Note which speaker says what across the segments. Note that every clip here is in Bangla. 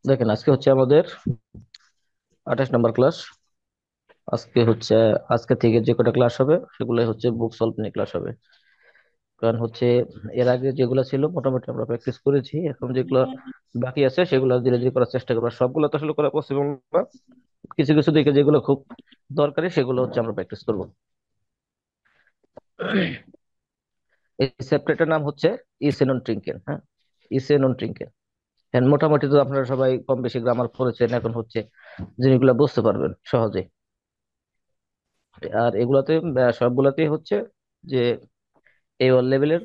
Speaker 1: দেখেন, আজকে হচ্ছে আমাদের 28 নম্বর ক্লাস। আজকে হচ্ছে আজকে থেকে যে কটা ক্লাস হবে সেগুলো হচ্ছে বুক সলভ নিয়ে ক্লাস হবে। কারণ হচ্ছে এর আগে যেগুলো ছিল মোটামুটি আমরা প্র্যাকটিস করেছি, এখন যেগুলো বাকি আছে সেগুলো ধীরে ধীরে করার চেষ্টা করবো। আর সবগুলো তো আসলে করা পসিবল না, কিছু কিছু দিকে যেগুলো খুব দরকারি সেগুলো হচ্ছে আমরা প্র্যাকটিস করবো। এই চ্যাপ্টারটার নাম হচ্ছে ইসেনন ট্রিঙ্কেন। হ্যাঁ, ইসেনন ট্রিঙ্কেন। হ্যাঁ, মোটামুটি তো আপনারা সবাই কম বেশি গ্রামার পড়েছেন, এখন হচ্ছে জিনিসগুলো বুঝতে পারবেন সহজে। আর এগুলাতে সবগুলাতেই হচ্ছে যে এই ওয়ান লেভেলের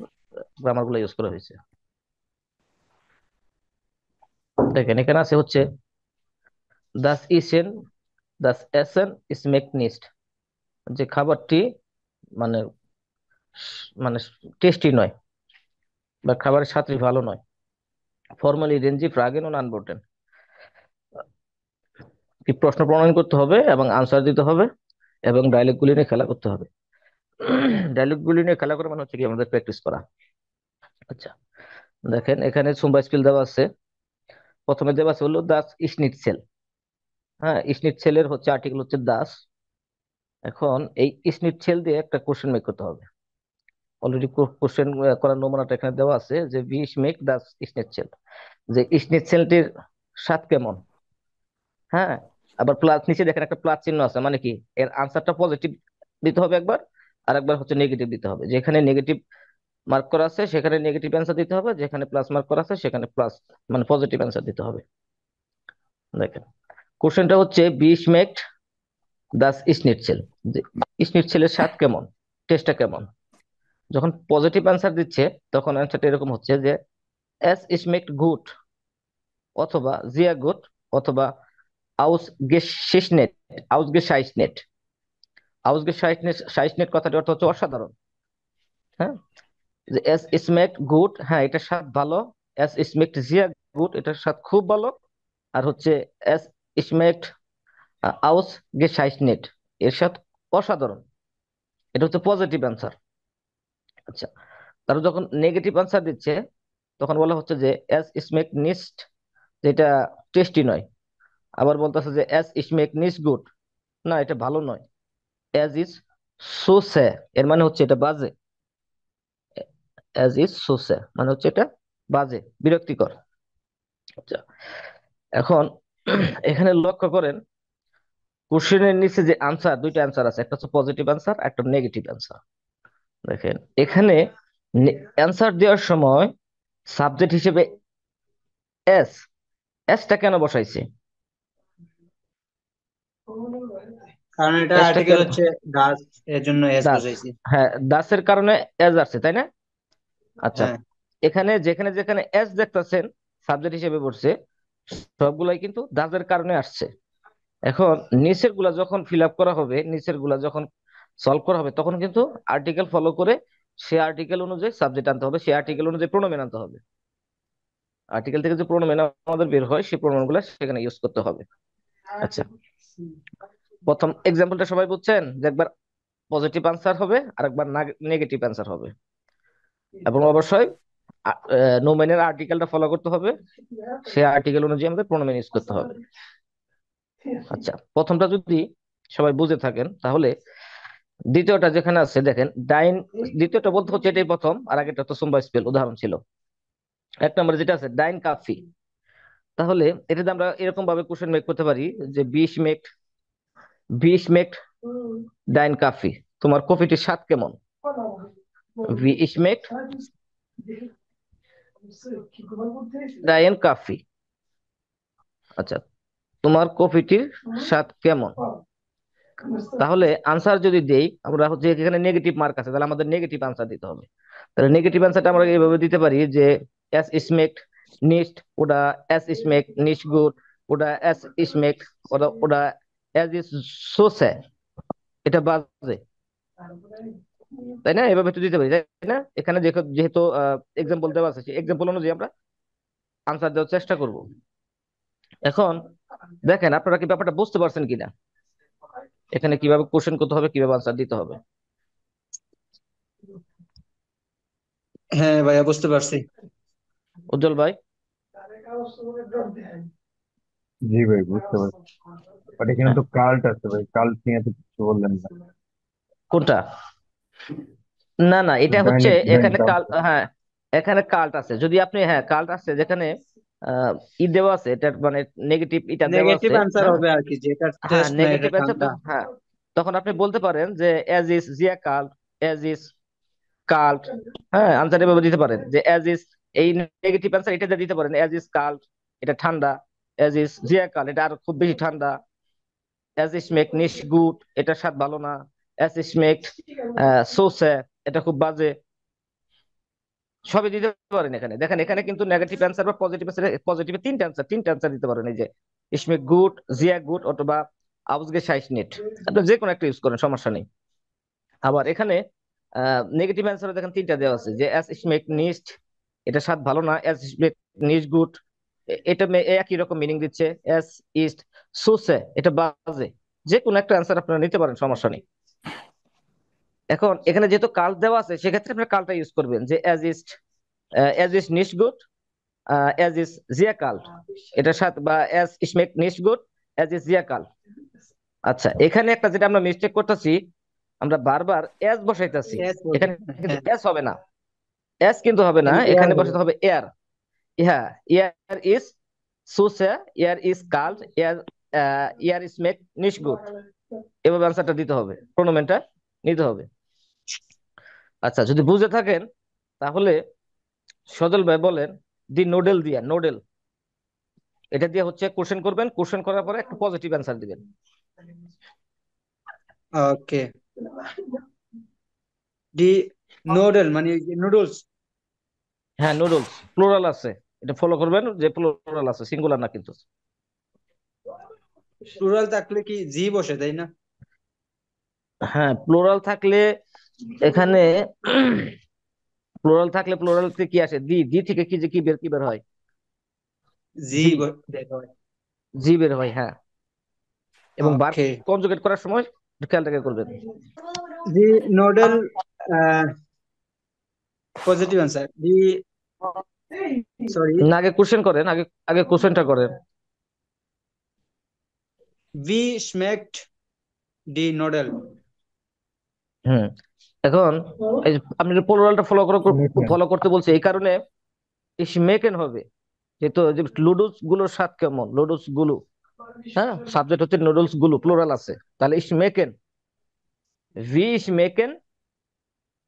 Speaker 1: গ্রামার গুলো ইউজ করা হয়েছে। দেখেন, এখানে আছে হচ্ছে দাস ইসেন, দাস এসেন স্মেক নিস্ট, যে খাবারটি মানে মানে টেস্টি নয় বা খাবারের স্বাদটি ভালো নয়। ফর্মালি রেঞ্জি ফ্রাগেন ও আনবোর্টেন, কি প্রশ্ন প্রণয়ন করতে হবে এবং আনসার দিতে হবে এবং ডায়লগ গুলি নিয়ে খেলা করতে হবে। ডায়লগ গুলি নিয়ে খেলা করে মানে হচ্ছে কি আমাদের প্র্যাকটিস করা। আচ্ছা, দেখেন এখানে সুম্বা স্কিল দেওয়া আছে। প্রথমে দেওয়া আছে হলো দাস ইসনিটসেল। হ্যাঁ, ইসনিটসেলের হচ্ছে আর্টিকেল হচ্ছে দাস। এখন এই স্নিটসেল দিয়ে একটা কোশ্চেন মেক করতে হবে। অলরেডি কোশ্চেন করার নমুনাটা এখানে দেওয়া আছে যে বিশ মেক দাস স্নিটসেল, যে স্নিটসেলটির স্বাদ কেমন। হ্যাঁ, আবার প্লাস নিচে দেখেন একটা প্লাস চিহ্ন আছে, মানে কি এর আনসারটা পজিটিভ দিতে হবে একবার, আর একবার হচ্ছে নেগেটিভ দিতে হবে। যেখানে নেগেটিভ মার্ক করা আছে সেখানে নেগেটিভ অ্যান্সার দিতে হবে, যেখানে প্লাস মার্ক করা আছে সেখানে প্লাস মানে পজিটিভ অ্যান্সার দিতে হবে। দেখেন, কোশ্চেনটা হচ্ছে বিশ মেক দাস স্নিটসেল, স্নিটসেলের স্বাদ কেমন, টেস্টটা কেমন। যখন পজিটিভ অ্যান্সার দিচ্ছে তখন অ্যান্সারটা এরকম হচ্ছে যে এস স্মেক্ট গুড, অথবা জিয়া গুড, অথবা আউস গেসিসনেট, আউস গেসাইসনেট। আউস গেসাইসনেট, সাইসনেট কথাটির অর্থ হচ্ছে অসাধারণ। হ্যাঁ, যে এস স্মেক্ট গুড, হ্যাঁ এটার স্বাদ ভালো। এস স্মেক্ট জিয়া গুড, এটার স্বাদ খুব ভালো। আর হচ্ছে এস স্মেক্ট আউস গেসাইসনেট, এর স্বাদ অসাধারণ। এটা হচ্ছে পজিটিভ অ্যান্সার। আচ্ছা, তারা যখন নেগেটিভ আনসার দিচ্ছে তখন বলা হচ্ছে যে এস স্মেক নিস্ট, যেটা টেস্টি নয়। আবার বলতেছে যে এস স্মেক নিস গুড, না এটা ভালো নয়। এজ ইজ সো স্যা, এর মানে হচ্ছে এটা বাজে। এজ ইজ সো স্যা মানে হচ্ছে এটা বাজে, বিরক্তিকর। আচ্ছা, এখন এখানে লক্ষ্য করেন কোশ্চেনের নিচে যে আনসার, দুইটা আনসার আছে, একটা হচ্ছে পজিটিভ আনসার, একটা নেগেটিভ আনসার। দেখেন এখানে অ্যান্সার দেওয়ার সময় সাবজেক্ট হিসেবে এস, এসটা কেন বসাইছে,
Speaker 2: কারণ এটা
Speaker 1: এসটা
Speaker 2: আর্টিকেল
Speaker 1: কেন,
Speaker 2: হচ্ছে দাস, এর জন্য এস
Speaker 1: দাস,
Speaker 2: বসাইছি।
Speaker 1: হ্যাঁ দাসের কারণে এস আসছে তাই না। আচ্ছা,
Speaker 2: হ্যাঁ।
Speaker 1: এখানে যেখানে যেখানে এস দেখতেছেন সাবজেক্ট হিসেবে পড়ছে সবগুলাই কিন্তু দাসের কারণে আসছে। এখন নিচের গুলা যখন ফিল আপ করা হবে, নিচের গুলা যখন সলভ করা হবে তখন কিন্তু আর্টিকেল ফলো করে সে আর্টিকেল অনুযায়ী সাবজেক্ট আনতে হবে, সে আর্টিকেল অনুযায়ী প্রোনোমেন আনতে হবে। আর্টিকেল থেকে যে প্রোনোমেন আমাদের বের হয় সেই প্রোনোমেন গুলা সেখানে ইউজ করতে হবে। আচ্ছা, প্রথম এক্সাম্পলটা সবাই বুঝছেন যে একবার পজিটিভ আনসার হবে আর একবার নেগেটিভ আনসার হবে, এবং অবশ্যই নোমেনের আর্টিকেলটা ফলো করতে হবে, সে আর্টিকেল অনুযায়ী আমাদের প্রোনোমেন ইউজ করতে হবে। আচ্ছা, প্রথমটা যদি সবাই বুঝে থাকেন তাহলে দ্বিতীয়টা যেখানে আছে দেখেন ডাইন, দ্বিতীয়টা বলতে হচ্ছে এটাই প্রথম, আর আগেটা তো সুম্বা স্পেল উদাহরণ ছিল। এক নম্বরে যেটা আছে ডাইন কাফি, তাহলে এটাতে আমরা এরকম ভাবে কোশ্চেন মেক করতে পারি যে বিশ মেক ডাইন কাফি, তোমার কফিটির স্বাদ কেমন। বিশ মেক ডাইন কাফি, আচ্ছা তোমার কফিটির স্বাদ কেমন। তাহলে আনসার যদি দেই আমরা হচ্ছে এখানে নেগেটিভ মার্ক আছে, তাহলে আমাদের নেগেটিভ আনসার দিতে হবে। তাহলে নেগেটিভ আনসারটা আমরা এইভাবে দিতে পারি যে এস স্মেক্ট নিস্ট, ওটা এস স্মেক্ট নিস্ট গুড, ওটা এস স্মেক্ট, ওটা ওটা এস ইজ সো স্যাড, এটা বাজে, তাই না। এভাবে একটু দিতে পারি তাই না। এখানে যেহেতু এক্সাম্পল দেওয়া আছে সেই এক্সাম্পল অনুযায়ী আমরা আনসার দেওয়ার চেষ্টা করব। এখন দেখেন আপনারা কি ব্যাপারটা বুঝতে পারছেন কিনা, এখানে কিভাবে কোশ্চেন করতে হবে, কিভাবে আনসার দিতে হবে।
Speaker 2: হ্যাঁ ভাইয়া, বুঝতে পারছি।
Speaker 1: উজ্জ্বল ভাই,
Speaker 3: জি ভাই, বুঝতে পারছি। বাট এখানে
Speaker 1: হ্যাঁ,
Speaker 3: তো কাল্ট আছে ভাই, কাল্ট নিয়ে তো কিছু বললেন না।
Speaker 1: কোনটা? না না, এটা হচ্ছে
Speaker 3: ডাইন
Speaker 1: এখানে কাল,
Speaker 3: কাল্ট।
Speaker 1: হ্যাঁ, এখানে কাল্ট আছে। যদি আপনি, হ্যাঁ, কাল্ট আছে যেখানে ই দেওয়া আছে, এটা মানে নেগেটিভ এটা দেওয়া
Speaker 2: নেগেটিভ
Speaker 1: আছে।
Speaker 2: আনসার
Speaker 1: হ্যাঁ,
Speaker 2: হবে আর কি, যেটা
Speaker 1: হ্যাঁ,
Speaker 2: টেস্ট না এটা
Speaker 1: নেগেটিভ অ্যান্সার,
Speaker 2: ঠান্ডা।
Speaker 1: হ্যাঁ, তখন আপনি বলতে পারেন যে as is Zia cult, as is cult. হ্যাঁ, আনসার এভাবে দিতে পারেন যে অ্যাজ ইজ, এই নেগেটিভ অ্যান্সার এটা দিয়ে দিতে পারেন, অ্যাজ ইজ কাল্ট এটা ঠান্ডা, অ্যাজ ইজ জিয়া কাল্ট এটা আরো খুব বেশি ঠান্ডা, as is make niche good এটা স্বাদ ভালো না, অ্যাজ ইজ মেক সোসে এটা খুব বাজে। সবই দিতে পারেন। এখানে দেখেন, এখানে কিন্তু নেগেটিভ অ্যান্সার বা পজিটিভ অ্যান্সার, পজিটিভে তিনটা অ্যান্সার দিতে পারেন। এই যে ইসমেক গুড, জিয়া গুড, অথবা আউসগে শাইস নেট, আপনি যে কোনো একটা ইউজ করেন, সমস্যা নেই। আবার এখানে নেগেটিভ অ্যান্সার দেখেন তিনটা দেওয়া আছে, যে অ্যাস ইসমেক নিস্ট এটা স্বাদ ভালো না, অ্যাস ইসমেক নিস গুড এটা একই রকম মিনিং দিচ্ছে, অ্যাস ইস্ট সুসে এটা বাজে। যে কোনো একটা অ্যান্সার আপনারা নিতে পারেন, সমস্যা নেই। এখন এখানে যেহেতু কাল দেওয়া আছে, সেক্ষেত্রে আপনি কালটা ইউজ করবেন, যে অ্যাজ ইস নিস গুড, অ্যাজ ইস জিয়া কাল, এটার সাথে, বা অ্যাজ ইসমেক নিস গুড, অ্যাজ ইস জিয়া কাল। আচ্ছা, এখানে একটা যেটা আমরা মিস্টেক করতেছি, আমরা বারবার এস বসাইতেছি।
Speaker 2: এস বলতে
Speaker 1: এখানে কিন্তু
Speaker 2: হ্যাঁ,
Speaker 1: এস হবে না, এস কিন্তু হবে না,
Speaker 2: এখানে এয়ার
Speaker 1: এখানে
Speaker 2: হবে।
Speaker 1: বসাতে হবে এয়ার। হ্যাঁ, এয়ার ইজ সুসে, এয়ার ইজ কাল্ড, air is make niche good, এভাবে আনসারটা দিতে হবে, প্রোনোমেনটা নিতে হবে। আচ্ছা, যদি বুঝে থাকেন তাহলে সজল ভাই বলেন, দি নোডেল দিয়া, নোডেল এটা দিয়ে হচ্ছে কোশ্চেন করবেন, কোশ্চেন করার পরে একটা পজিটিভ অ্যান্সার দিবেন।
Speaker 2: ওকে। ডি নোডল মানে নুডলস।
Speaker 1: হ্যাঁ, নুডলস প্লুরাল আছে, এটা ফলো করবেন যে প্লুরাল আছে, সিঙ্গুলার না কিন্তু।
Speaker 2: প্লুরাল থাকলে কি জি বসে, তাই না?
Speaker 1: হ্যাঁ, প্লুরাল থাকলে এখানে প্লুরাল থাকলে প্লুরাল থেকে কি আসে, দি দি থেকে কি, যে কি বের হয়,
Speaker 2: জি
Speaker 1: জি,
Speaker 2: বের হয়।
Speaker 1: জি বের হয়, হ্যাঁ। এবং ভার্ব
Speaker 2: ওকে।
Speaker 1: কনজুগেট করার সময় একটু খেয়াল রেখে করবেন।
Speaker 2: দি নোডল পজিটিভ আনসার দি, সরি,
Speaker 1: না, আগে কোশ্চেন করেন, আগে আগে কোশ্চেনটা করেন।
Speaker 2: V স্মেকড D নোডল।
Speaker 1: হুম, এখন এই যে আপনি প্লুরালটা
Speaker 3: শুনেছেন?
Speaker 1: ফলো করতে বলছে, এই কারণে ইস মেকেন হবে, যেহেতু যে লুডুস গুলোর স্বাদ কেমন, লুডুস গুলো, হ্যাঁ, সাবজেক্ট হচ্ছে নুডলস গুলো, প্লুরাল আছে, তাহলে ইস মেকেন, ভি ইস মেকেন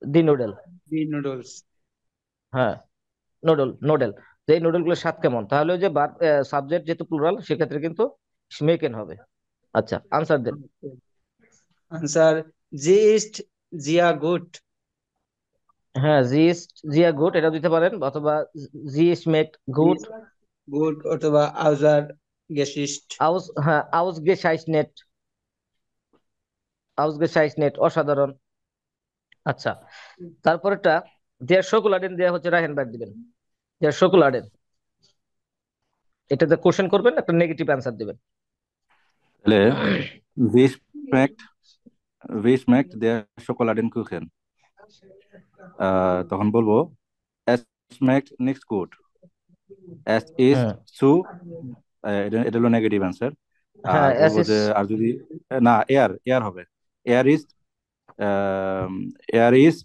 Speaker 1: দি নুডল।
Speaker 2: D noodles.
Speaker 1: হ্যাঁ, নোডেল, যে এই নোডেল গুলোর স্বাদ কেমন, তাহলে ওই যে সাবজেক্ট যেহেতু প্লুরাল, সেক্ষেত্রে কিন্তু মেকেন হবে। আচ্ছা, আনসার দেন।
Speaker 2: আনসার জি ইস্ট জিয়া গুড।
Speaker 1: হ্যাঁ, জি ইজ জিয়া গুড এটা দিতে পারেন, অথবা জি ইজ মেক
Speaker 2: জি
Speaker 1: গুড,
Speaker 2: গুড অথবা আউজার গেসিস্ট।
Speaker 1: আউস, হ্যাঁ, আউস গে সাইস নেট, আউস গে সাইস নেট অসাধারণ। আচ্ছা, তারপরেরটা, দেয়ার শোকোলাডেন দেয়া হচ্ছে রাহেন বাইর দিবেন, দেয়ার শোকোলাডেন এটাতে কোশ্চেন করবেন, একটা নেগেটিভ অ্যান্সার দিবেন।
Speaker 4: তাহলে wie schmeckt wie schmeckt der Schokoladenkuchen? তখন বলবো es schmeckt nicht gut, es ist
Speaker 1: হুম,
Speaker 4: zu, এটা হলো নেগেটিভ অ্যান্সার। আর
Speaker 1: হ্যাঁ,
Speaker 4: বলবো যে, আর যদি না, এয়ার এয়ার হবে, air is air is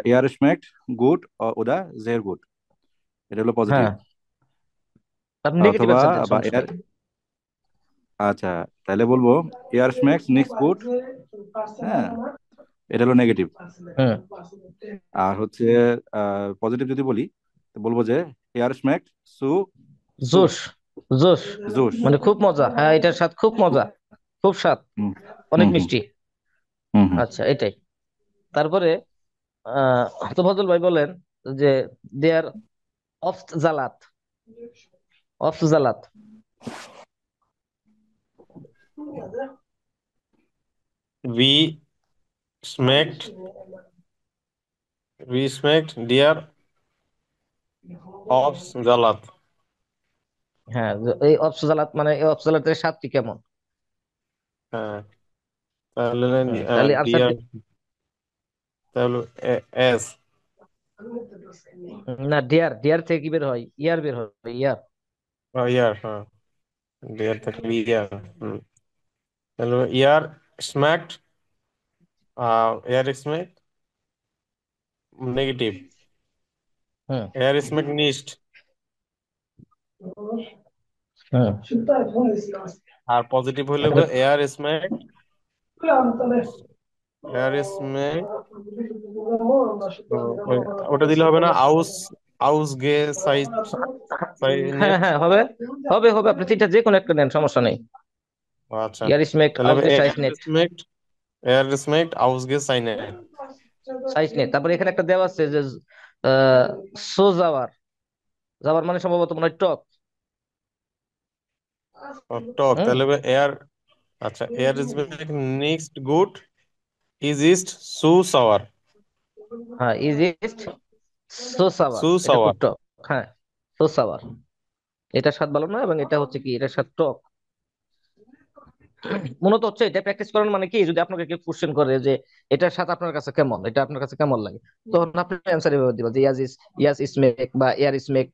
Speaker 4: air schmeckt gut oder sehr gut, এটা হলো পজিটিভ।
Speaker 1: হ্যাঁ, আপনি নেগেটিভ
Speaker 4: অথবা
Speaker 1: অ্যান্সার দেন,
Speaker 4: বা
Speaker 1: সমস্যা
Speaker 4: এয়ার,
Speaker 1: নেই।
Speaker 4: আচ্ছা, তাহলে বলবো এয়ার schmeckt nicht gut, হ্যাঁ, এটা হলো নেগেটিভ।
Speaker 1: হুম,
Speaker 4: আর হচ্ছে পজিটিভ যদি বলি, তো বলবো যে এয়ার স্ম্যাক সু সুস
Speaker 1: জোশ, জোশ
Speaker 4: জুস।
Speaker 1: মানে খুব মজা, হ্যাঁ, এটার স্বাদ খুব মজা, খুব স্বাদ,
Speaker 4: হুম
Speaker 1: অনেক
Speaker 4: হুম হুম
Speaker 1: মিষ্টি।
Speaker 4: হুম হুম।
Speaker 1: আচ্ছা, এটাই। তারপরে তোফাজ্জল ভাই বলেন যে দেয়ার অফ জালাত, অফ জালাত।
Speaker 5: We smacked we smacked deer of Zalat.
Speaker 1: হ্যাঁ, এই অফ জালাত মানে এই অফ জালাতের স্বাদটি কেমন?
Speaker 5: হ্যাঁ, তাহলে
Speaker 1: তাহলে আনসার
Speaker 5: ডিয়ার, তাহলে এস।
Speaker 1: না, ডিয়ার, ডিয়ার থেকে কি বের হয়, ইয়ার বের হয়, ইয়ার।
Speaker 5: ইয়ার, হ্যাঁ। ডিয়ার থাকলে ইয়ার। তাহলে ইয়ার স্ম্যাকড, এয়ার স্ম্যাক নেগেটিভ,
Speaker 1: হুম
Speaker 5: এয়ার স্ম্যাক নিস্ট,
Speaker 1: হুম
Speaker 5: আর পজিটিভ হলে
Speaker 1: এখানে
Speaker 5: এয়ার স্ম্যাক, এয়ার স্ম্যাক, ওটা দিলে হবে না? আউস, আউস গে সাইজ,
Speaker 1: হ্যাঁ
Speaker 5: সাইনেট।
Speaker 1: হ্যাঁ হবে হবে হবে, আপনি তিনটা যে কোনো একটা নেন, সমস্যা নেই।
Speaker 5: আচ্ছা,
Speaker 1: ইয়ার স্মেক,
Speaker 5: তাহলে হবে
Speaker 1: আউসগে সাইজ
Speaker 5: এয়ার
Speaker 1: নেট,
Speaker 5: স্ম্যাক, এয়ার স্ম্যাক আউস গে সাইনেট।
Speaker 1: Size net. তারপরে এখানে একটা দেওয়া আছে যে আহ, সো জাওয়ার, জাওয়ার মানে সম্ভবত মনে হয় টক।
Speaker 5: টক,
Speaker 1: হুম
Speaker 5: তাহলে হবে এয়ার, আচ্ছা air smack next good is east সু সাওয়ার,
Speaker 1: হ্যাঁ, ইজিয়েস্ট সো সাওয়ার,
Speaker 5: সু
Speaker 1: এটা খুব
Speaker 5: সাওয়ার।
Speaker 1: টক। হ্যাঁ, সো সাওয়ার, এটা স্বাদ ভালো না, এবং এটা হচ্ছে কি, এটা স্বাদ টক। মূলত হচ্ছে এটা প্র্যাকটিস করার মানে কি, যদি আপনাকে কেউ কোশ্চেন করে যে এটার স্বাদ আপনার কাছে কেমন, এটা আপনার কাছে কেমন লাগে, তখন আপনি অ্যান্সার এভাবে দিবেন যে ইয়াস স্মেক বা এয়ার স্মেক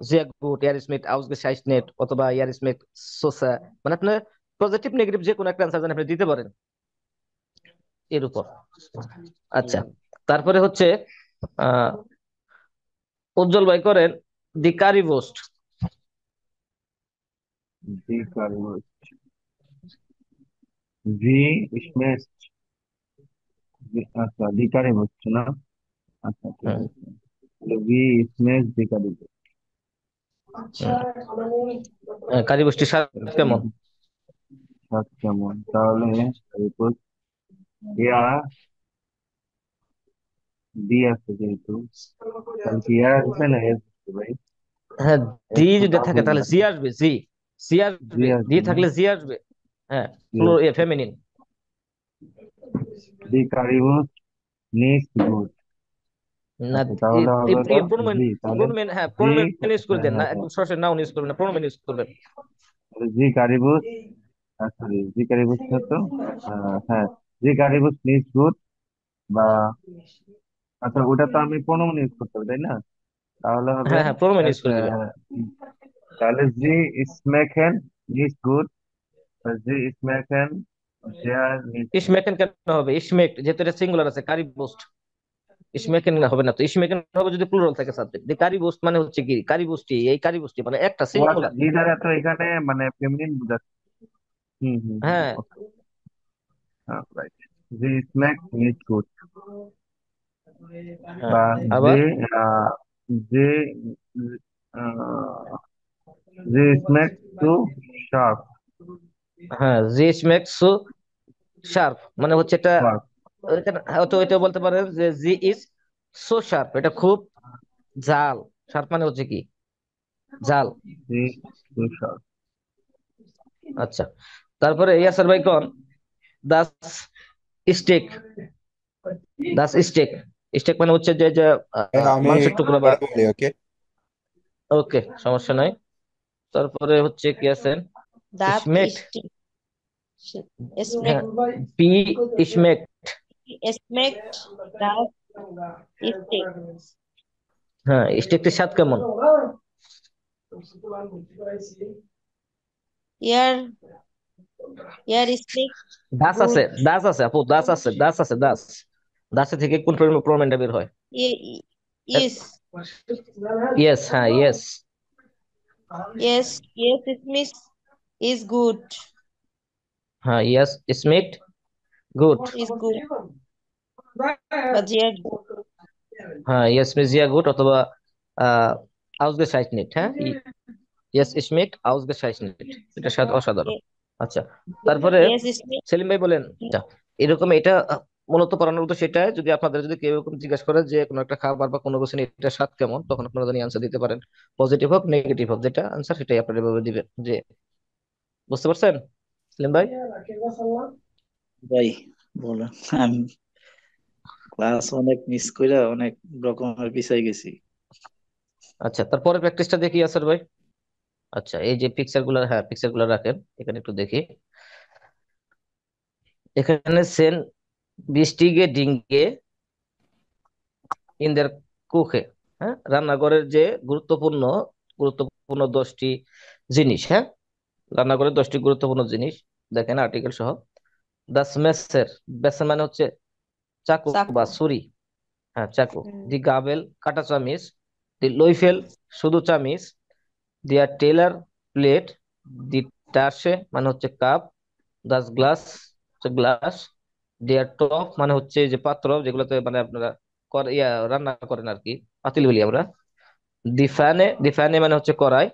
Speaker 1: জিয়া গুড, এয়ার স্মেক আউসগে শাইসনেট, অথবা এয়ার স্মেক সোসা। মানে আপনি পজিটিভ নেগেটিভ যে কোনো একটা অ্যান্সার যেন আপনি দিতে পারেন এর উপর। আচ্ছা, তারপরে হচ্ছে আহ উজ্জ্বল ভাই করেন দি কারি বোস্ট।
Speaker 3: জি কার্বো, জি স্মেশ, আচ্ছা ভিকারি হচ্ছে না। আচ্ছা ঠিক
Speaker 1: হুম
Speaker 3: আছে, তাহলে ভি স্মেশ ভিকারি।
Speaker 1: কারি বোস্টের স্বাদ কেমন?
Speaker 3: স্বাদ কেমন তাহলে? এরপর এয়া ডি আছে যেহেতু, তাহলে কি এয়ার আসবে না এস আসবে ভাই?
Speaker 1: হ্যাঁ, ডি
Speaker 3: এস তো
Speaker 1: যদি থাকে
Speaker 3: পাবেই
Speaker 1: তাহলে
Speaker 3: না,
Speaker 1: জি আসবে, জি, সি
Speaker 3: জি
Speaker 1: আসবে, ডি
Speaker 3: আসবে না,
Speaker 1: থাকলে জি আসবে। হ্যাঁ,
Speaker 3: জি
Speaker 1: ফ্লোর এ
Speaker 3: আসবে।
Speaker 1: ফেমিনিন।
Speaker 3: ডি কারিবস নিস গুড।
Speaker 1: না,
Speaker 3: আচ্ছা তাহলে হবে এটা
Speaker 1: প্রোনোমেন,
Speaker 3: জি, তাহলে
Speaker 1: প্রোনোমেন, হ্যাঁ
Speaker 3: জি,
Speaker 1: প্রোনোমেন ইউজ করে
Speaker 3: হ্যাঁ
Speaker 1: দেন না,
Speaker 3: হ্যাঁ হ্যাঁ,
Speaker 1: একদম সরাসরি নাউন ইউজ করবেন না, প্রোনোমেন ইউজ করবেন।
Speaker 3: তাহলে জি কারিবস, সরি জি কারিবস না তো, হ্যাঁ জি কারিবস নিস গুড, বা আচ্ছা ওটা তো আমি প্রণমন ইউজ করতে হবে তাই না? তাহলে হবে
Speaker 1: হ্যাঁ হ্যাঁ, প্রোনোমেন ইউজ করে দিবেন।
Speaker 3: আহ, তাহলে জি স্মেকেন নিস গুড, জি স্মেকেন দেয়ার নিস গুড।
Speaker 1: ইশমেকেন কেন হবে? ইশমেক যেহেতু এটা সিঙ্গুলার আছে, কারি বোস্ট, ইশমেকেন হবে না তো, ইশমেকেন হবে যদি প্লুরাল থাকে সাবজেক্ট। দি কারি বোস্ট মানে হচ্ছে কি, কারি বোস্টি, এই কারি বোস্টি মানে একটা
Speaker 3: ও আচ্ছা,
Speaker 1: সিঙ্গুলার।
Speaker 3: জি দ্বারা তো এখানে মানে ফেমিনিন বোঝাচ্ছে। হুম হুম হুম,
Speaker 1: হ্যাঁ
Speaker 3: ওকে, রাইট। জি স্মেক নিস গুড,
Speaker 1: হ্যাঁ,
Speaker 3: বা যে
Speaker 1: আবার
Speaker 3: যে আহ, যে স্মেক টু শার্প,
Speaker 1: হ্যাঁ, জি ইশমেক সো শার্প মানে হচ্ছে এটা,
Speaker 3: শার্প,
Speaker 1: হয়তো এটা বলতে পারেন যে জি ইজ সো শার্প, এটা খুব জাল। শার্প মানে হচ্ছে কি, জাল।
Speaker 3: জি টু শার্প।
Speaker 1: আচ্ছা, তারপরে ইয়াসার ভাই কোন দাস স্টেক, দাস স্টেক, স্টেক মানে হচ্ছে যে যে
Speaker 6: আমি
Speaker 1: মাংসের টুকরা বা,
Speaker 6: পরে বলি, ওকে।
Speaker 1: ওকে সমস্যা নাই। তারপরে হচ্ছে কি আছেন,
Speaker 7: That
Speaker 1: স্মেট,
Speaker 7: is
Speaker 1: হ্যাঁ,
Speaker 7: expect
Speaker 1: পি স্মেক,
Speaker 7: expect that is
Speaker 1: হ্যাঁ স্টেকটির স্বাদ কেমন?
Speaker 7: here here expect
Speaker 1: দাস আছে,
Speaker 7: good
Speaker 1: দাস আছে আপু, দাস আছে, দাস আছে, দাস, দাসে থেকে কোন প্রোনাউনটা বের হয়?
Speaker 7: yes
Speaker 1: ইয়েস, হ্যাঁ yes,
Speaker 7: yes Smith is good
Speaker 1: হ্যাঁ yes Smith good,
Speaker 7: is good but here
Speaker 1: হ্যাঁ ইয়েস মিজিয়া গুড, অথবা ausgezeichnet, হ্যাঁ ইয়েস স্মিথ ausgezeichnet, এটা স্বাদ অসাধারণ। আচ্ছা, তারপরে
Speaker 7: yes Smith
Speaker 1: সেলিম ভাই বলেন, আচ্ছা, এরকম এটা মূলত পড়ানোর উদ্দেশ্য সেটাই, যদি আপনাদের যদি কেউ এরকম জিজ্ঞাসা করে যে কোনো একটা খাবার বা কোনো কিছু নিয়ে এটা স্বাদ কেমন, তখন আপনারা জানি আনসার দিতে পারেন, পজিটিভ হোক নেগেটিভ হোক, যেটা আনসার সেটাই আপনারা এভাবে দিবেন। যে বুঝতে পারছেন সেলিম ভাই?
Speaker 8: ভাই বলেন। আমি ক্লাস অনেক মিস কইরা অনেক রকমের পিছাই গেছি।
Speaker 1: আচ্ছা, তারপরে প্র্যাকটিসটা দেখি আসার ভাই। আচ্ছা, এই যে পিকচার গুলা, হ্যাঁ পিকচার গুলা রাখেন এখানে, একটু দেখি। এখানে সেন বিস্টিগে ডিঙ্গে ইন দের কুকে, হ্যাঁ, রান্নাঘরের যে গুরুত্বপূর্ণ গুরুত্বপূর্ণ 10টি জিনিস, হ্যাঁ, রান্না করে 10টি গুরুত্বপূর্ণ জিনিস। দেখেন আর্টিকেল সহ। দাস মেসের, বেসের মানে হচ্ছে চাকু বা
Speaker 7: চাকু।
Speaker 1: ছুরি। হ্যাঁ, চাকু।
Speaker 7: হুম।
Speaker 1: দি গাবেল, কাঁটা চামিচ। দি লইফেল, শুধু চামিচ। দিয়া টেলার, প্লেট। দি টাসে মানে হচ্ছে কাপ। দাস গ্লাস, হচ্ছে গ্লাস। দিয়া টপ মানে হচ্ছে যে পাত্র, যেগুলোতে মানে আপনারা রান্না করেন আর কি, পাতিল বলি আমরা। দি ফ্যানে মানে হচ্ছে কড়াই।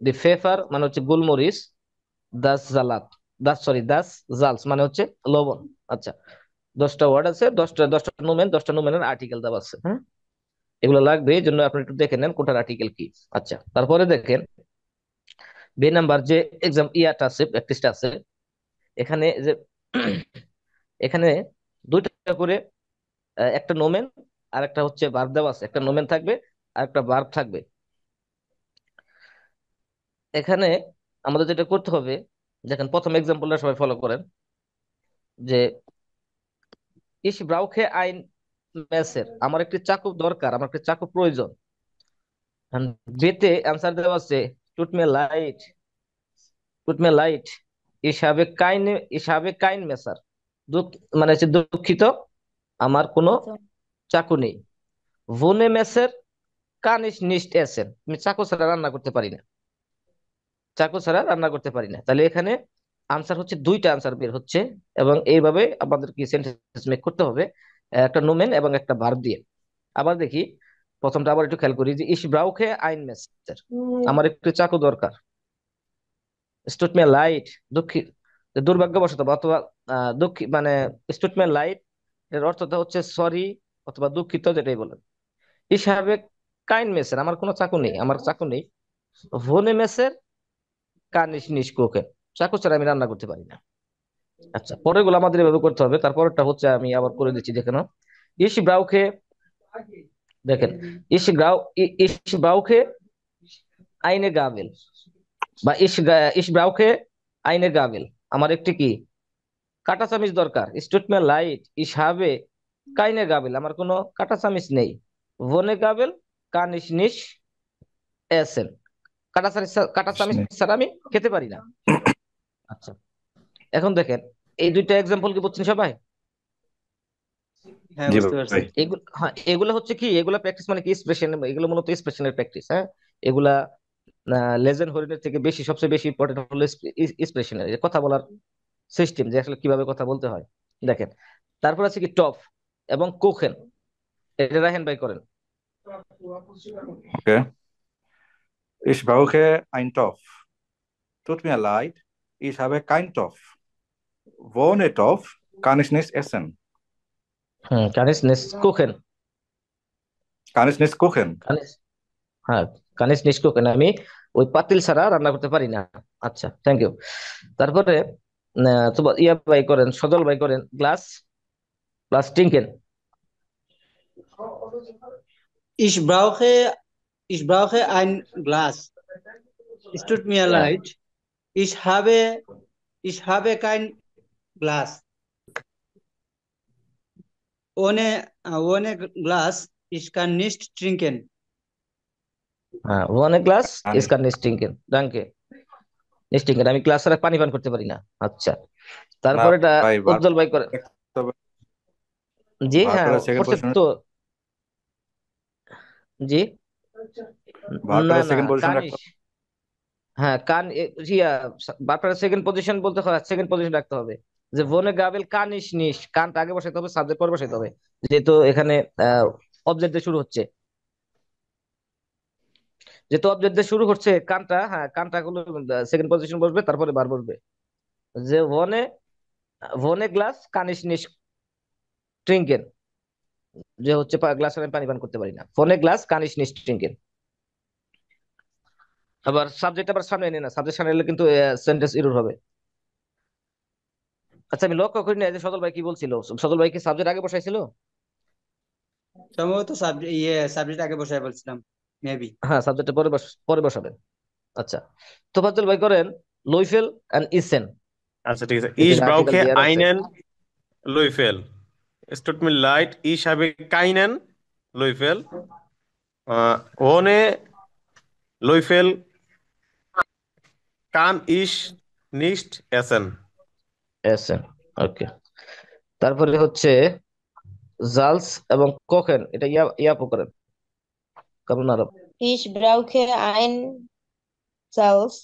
Speaker 1: দি ফেফার মানে হচ্ছে গোলমরিচ। দাস জালাত, দাস জালস মানে হচ্ছে লবণ। আচ্ছা, 10টা ওয়ার্ড আছে, 10টা নোমেন, 10টা নোমেনের আর্টিকেল দেওয়া আছে। হ্যাঁ, এগুলো লাগবে, এই জন্য আপনি একটু দেখে নেন কোনটার আর্টিকেল কি। আচ্ছা, তারপরে দেখেন বে নাম্বার যে এক্সাম ইয়াটা আছে, প্র্যাকটিসটা আছে। এখানে যে এখানে দুইটা করে একটা নোমেন আর একটা হচ্ছে ভার্ব দেওয়া আছে। একটা নোমেন থাকবে আর একটা ভার্ব থাকবে। এখানে আমাদের যেটা করতে হবে, দেখেন প্রথম এক্সাম্পলটা সবাই ফলো করেন, যে ইস ব্রাউখে আইন মেসের, আমার একটি চাকু দরকার, আমার একটি চাকু প্রয়োজন। বেতে অ্যান্সার দেওয়া আছে টুট মে লাইট ইস হ্যাভ এ মেসার। মানে হচ্ছে দুঃখিত, আমার কোনো চাকু নেই। ভুনে মেসের কানিস নিস্ট এসেন, আমি চাকু ছাড়া রান্না করতে পারি না। চাকু ছাড়া রান্না করতে পারি না। তাহলে এখানে আনসার হচ্ছে, দুইটা আনসার বের হচ্ছে। এবং এইভাবে আমাদের কি সেন্টেন্স মেক করতে হবে, একটা নোমেন এবং একটা ভার্ব দিয়ে। আবার দেখি, প্রথমটা আবার একটু খেয়াল করি, যে ইস ব্রাউখে আইন মেসের, আমার একটু চাকু দরকার। স্টুট মে লাইট, দুঃখিত, দুর্ভাগ্যবশত বা অথবা দুঃখিত মানে স্টুট মে লাইট এর অর্থটা হচ্ছে সরি অথবা দুঃখিত, যেটাই বলেন। ইস হ্যাভ এ কাইন্ড মেসের, আমার কোনো চাকু নেই, আমার চাকু নেই। ভোনে মেসের কানিস নিষ্কুকে, চাকু ছাড়া আমি রান্না করতে পারি না। আচ্ছা, পরের গুলো আমাদের এভাবে করতে হবে। তারপরটা হচ্ছে আমি আবার করে দিচ্ছি, দেখে নাও। ইস ব্রাউখে, দেখেন, ইস ব্রাউখে আইনে গাবেল, বা ইস ব্রাউখে আইনে গাবেল, আমার একটি কি কাঁটা চামিচ দরকার। স্টুটমে লাইট ইস হাবে কাইনে গাবেল, আমার কোনো কাঁটা চামিচ নেই। ভনে গাবেল কানিস নিস এসেন, কাঁটা চামিচ ছাড়া আমি খেতে পারি না। আচ্ছা, এখন দেখেন এই দুইটা এক্সাম্পল কি বুঝছেন সবাই?
Speaker 2: হ্যাঁ,
Speaker 4: জি
Speaker 2: বুঝতে পারছি।
Speaker 4: ভাই।
Speaker 1: এগুলো, হ্যাঁ, এগুলো হচ্ছে কি, এগুলা প্র্যাকটিস মানে কি এক্সপ্রেশন, এগুলো মূলত এক্সপ্রেশনের প্র্যাকটিস। হ্যাঁ, এগুলা লেজেন্ড হরিণের থেকে বেশি, সবচেয়ে বেশি ইম্পর্টেন্ট হলো এক্সপ্রেশনের, কথা বলার সিস্টেম, যে আসলে কিভাবে কথা বলতে হয়। দেখেন, তারপর আছে কি টপ এবং কোখেন, এটা রাহেন ভাই করেন।
Speaker 4: ওকে, ich brauche ein Topf. Tut mir leid, ich habe keinen Topf. Ohne Topf kann ich nicht essen.
Speaker 1: Kanis নিস কোখেন,
Speaker 4: Kann ich nicht kochen.
Speaker 1: Kanis, হ্যাঁ, কানিস নিস কোখেন, আমি ওই পাতিল ছাড়া রান্না করতে পারি না। আচ্ছা, থ্যাংক ইউ। তারপরে তোমার ভাই করেন, সজল ভাই করেন, গ্লাস প্লাস টিঙ্কেন।
Speaker 2: Ich brauche, ich brauche ein Glas. Es tut mir leid. Ich habe, ich habe kein Glas. Ohne Glas, ich kann nicht trinken.
Speaker 1: হ্যাঁ, ওয়ান গ্লাস
Speaker 4: Kann ich.
Speaker 1: ইসকান নিস্টিঙ্কেন, ডাঙ্কে নিস্টিঙ্কেন, আমি গ্লাস ছাড়া পানি পান করতে পারি না। আচ্ছা,
Speaker 4: না
Speaker 1: তারপরে এটা
Speaker 4: ভাই,
Speaker 1: উজ্জ্বল ভাই করেন। জি, হ্যাঁ,
Speaker 4: ভার্বের সেকেন্ড
Speaker 1: করছে
Speaker 4: পজিশন,
Speaker 1: তো। জি, না
Speaker 4: ভার্বের
Speaker 1: না,
Speaker 4: সেকেন্ড পজিশন রাখতে
Speaker 1: কানিস,
Speaker 4: হবে।
Speaker 1: হ্যাঁ ইয়া বারবার সেকেন্ড পজিশন বলতে হয়, সেকেন্ড পজিশন রাখতে হবে। যে ভনে গাবেল কানিস নিস, কানটা আগে বসাইতে হবে, সাবজেক্ট পরে বসাইতে হবে, যেহেতু এখানে অবজেক্ট দিয়ে শুরু হচ্ছে। যেহেতু অবজেক্ট দিয়ে শুরু হচ্ছে, কানটা, হ্যাঁ, কানটা গুলো সেকেন্ড পজিশন বসবে, তারপরে বার বসবে। যে ভনে ভনে গ্লাস কানিস নিস ট্রিঙ্কেন, যে হচ্ছে গ্লাসে আমি পানি পান করতে পারি না। ফোনে গ্লাস কানিস নিস ট্রিঙ্কেন। আবার সাবজেক্ট আবার সামনে এনে না, সাবজেক্ট সামনে এলে কিন্তু সেন্টেন্স এরর হবে। আচ্ছা, আমি লক্ষ্য করি না যে সজল ভাই কি বলছিল। সজল ভাই কি সাবজেক্ট আগে বসাইছিল?
Speaker 2: সম্ভবত সাবজেক্ট আগে বসায় বলছিলাম, মেবি।
Speaker 1: হ্যাঁ, সাবজেক্টটা পরে বসাবেন। আচ্ছা, তোফাজ্জল ভাই করেন লইফেল এন্ড ইসেন,
Speaker 5: আচ্ছা, ঠিক আছে।
Speaker 1: এই
Speaker 5: ইশ
Speaker 1: জায়গায় আর্টিকেল
Speaker 5: ব্রাউখে
Speaker 1: দেওয়া আছে।
Speaker 5: আইনেন লুইফেল। Es tut mir leid, ich habe keinen Löffel. Ohne Löffel কান ইশ নিস্ট এসেন।
Speaker 1: এসেন। ওকে। তারপরে হচ্ছে জালস এবং কোকেন, এটা ইয়াপো করেন কেমন আরব।
Speaker 7: Ich brauche ein Salz.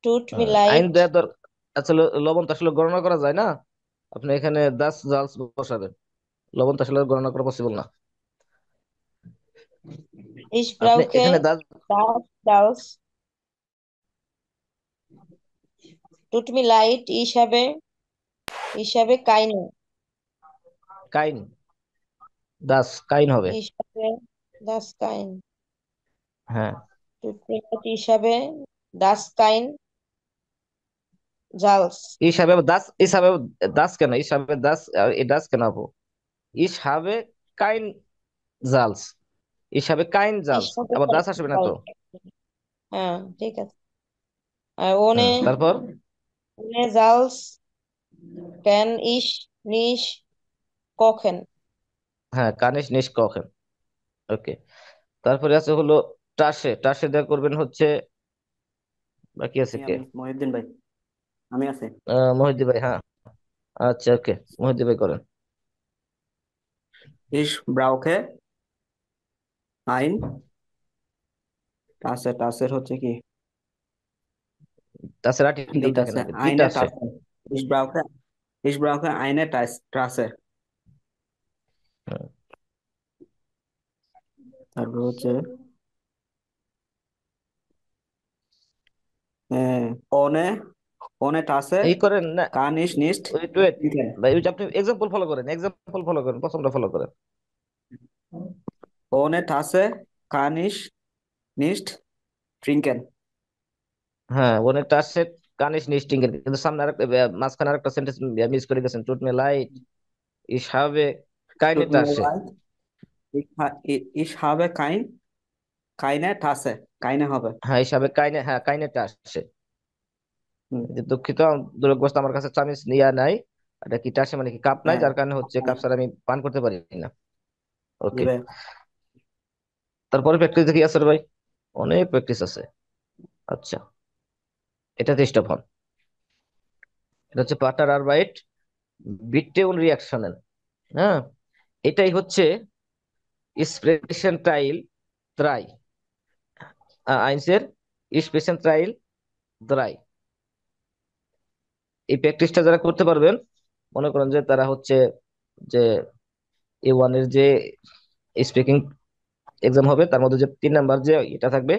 Speaker 7: Tut mir
Speaker 1: আইন
Speaker 7: leid.
Speaker 1: দেওয়ার আসলে লবণ তো আসলে গণনা করা যায় না, আপনি এখানে দাস জালস বসাবেন, লবণ তো আসলে গণনা করা পসিবল না।
Speaker 7: Ich
Speaker 1: আপনি
Speaker 7: brauche
Speaker 1: এখানে Das
Speaker 7: das Salz. Tut mir leid. Ich habe keine.
Speaker 1: কাইন, দাস কাইন হবে।
Speaker 7: Ich habe das kein.
Speaker 1: হ্যাঁ,
Speaker 7: Tut mir leid. Ich habe das kein Salz.
Speaker 1: হিসাবে দাস হিসাবে দাস কেন, হিসাবে দাস এই দাস কেন হবো, ইস হবে কাইন জালস, হিসাবে কাইন
Speaker 7: Ich
Speaker 1: জালস,
Speaker 7: habe
Speaker 1: আবার দাস
Speaker 7: kein
Speaker 1: আসবে না তো।
Speaker 7: Salz. হ্যাঁ, ঠিক আছে। আর ohne,
Speaker 1: তারপর
Speaker 7: ohne Salz kann ich nicht kochen.
Speaker 1: হ্যাঁ, কানিস নিস কখেন। ওকে। তারপরে আছে হলো টাসে, টাসে দেওয়া করবেন হচ্ছে, বাকি আছে কে,
Speaker 6: আমি মহিউদ্দিন ভাই, আমি আছি।
Speaker 1: মহিউদ্দিন ভাই, হ্যাঁ। আচ্ছা, ওকে, মহিউদ্দিন ভাই করেন।
Speaker 6: Ich brauche ein টাসে, টাসের হচ্ছে কি
Speaker 1: টাসের আর্টিকেল দেখেন
Speaker 6: দিতাছে
Speaker 1: আগে, কি
Speaker 6: eine
Speaker 1: টাসে।
Speaker 6: Tasse. Ich brauche ich brauche eine Tasse. তারপর হচ্ছে ohne ohne Tasse
Speaker 1: এই করেন না,
Speaker 6: kann ich nicht
Speaker 1: wait wait
Speaker 6: trinken.
Speaker 1: ভাই, ওই যে আপনি এক্সাম্পল ফলো করেন, এক্সাম্পল ফলো করেন, প্রথমটা ফলো করেন।
Speaker 6: Ohne Tasse kann ich nicht trinken.
Speaker 1: হ্যাঁ, ওনে টাসে কানিস নিস্টিং এর, কিন্তু সামনে আরেকটা মাঝখানে আরেকটা সেন্টেন্স মিস করে গেছেন, টুট মে লাইট ইস হবে কাইনে
Speaker 6: Tut mir
Speaker 1: টাসে।
Speaker 6: leid. Ich habe keine Tasse. Keine হবে।
Speaker 1: হ্যাঁ, হিসাবে কাইনে, হ্যাঁ কাইনে টাসে।
Speaker 6: হুম,
Speaker 1: যে দুঃখিত, দুর্ভাগ্যবশত আমার কাছে চামিচ নিয়া নাই, এটা কি টাসে মানে কি কাপ নাই,
Speaker 6: হ্যাঁ
Speaker 1: যার কারণে হচ্ছে কাপ ছাড়া আমি পান করতে পারি না। ওকে।
Speaker 6: দিবে।
Speaker 1: তারপরে প্র্যাকটিস দেখি আছে ভাই, অনেক প্র্যাকটিস আছে। আচ্ছা, এটাতে স্টপ হন। এটা হচ্ছে পার্টনার আর বাইট বিটেউন রিয়াকশনের, হ্যাঁ, এটাই হচ্ছে স্প্রেশন টাইল দ্রাই, আইনসের স্প্রেশন টাইল দ্রাই। এই প্র্যাকটিসটা যারা করতে পারবেন, মনে করেন যে তারা হচ্ছে যে A1 এর যে স্পিকিং এক্সাম হবে, তার মধ্যে যে 3 নাম্বার যে এটা থাকবে,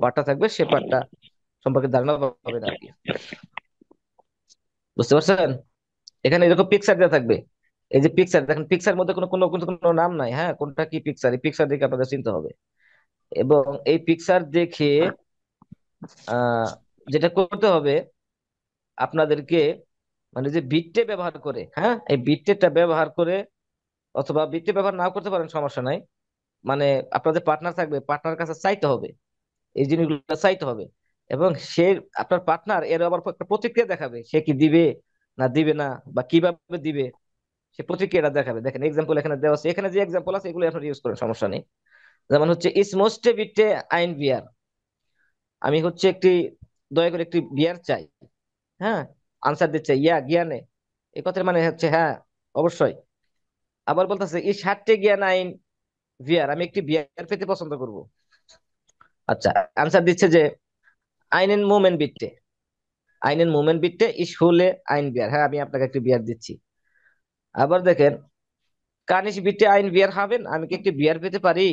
Speaker 1: পার্টটা থাকবে, সে পার্টটা সম্পর্কে ধারণা পাবেন আর কি। বুঝতে পারছেন? এখানে এরকম পিকচার দেওয়া থাকবে, এই যে পিকচার দেখেন, পিকচার মধ্যে কোনো কোনো কিন্তু কোনো নাম নাই, হ্যাঁ, কোনটা কি পিকচার, এই পিকচার দেখে আপনাদের চিনতে হবে। এবং এই পিকচার দেখে যেটা করতে হবে আপনাদেরকে, মানে যে বিটটে ব্যবহার করে, হ্যাঁ, এই বিটটেটা ব্যবহার করে, অথবা বিটটে ব্যবহার নাও করতে পারেন, সমস্যা নাই, মানে আপনাদের পার্টনার থাকবে, পার্টনার কাছে চাইতে হবে, এই জিনিসগুলো চাইতে হবে। এবং সে, আপনার পার্টনার এর আবার একটা প্রতিক্রিয়া দেখাবে, সে কি দিবে না দিবে না, বা কিভাবে দিবে, সে প্রতিক্রিয়াটা দেখাবে। দেখেন এক্সাম্পল এখানে দেওয়া আছে, এখানে যে এক্সাম্পল আছে এগুলো আপনার ইউজ করেন, সমস্যা নেই। যেমন হচ্ছে ইস মোস্টে বিটে আইন বিয়ার, আমি হচ্ছে একটি, দয়া করে একটি বিয়ার চাই, হ্যাঁ, আনসার দিচ্ছে ইয়া জ্ঞানে, এই কথার মানে হচ্ছে হ্যাঁ অবশ্যই। আবার বলতেছে ইস হাট্টে জ্ঞান আইন বিয়ার, আমি একটি বিয়ার পেতে পছন্দ করব। আচ্ছা, আনসার দিচ্ছে যে আইনেন মোমেন্ট বিটে, আইনেন মোমেন্ট বিটে ইস হলে আইন বিয়ার, হ্যাঁ আমি আপনাকে একটি বিয়ার দিচ্ছি। আবার দেখেন, কানিস বিটে আইন বিয়ার হবেন, আমি কি একটি বিয়ার পেতে পারি,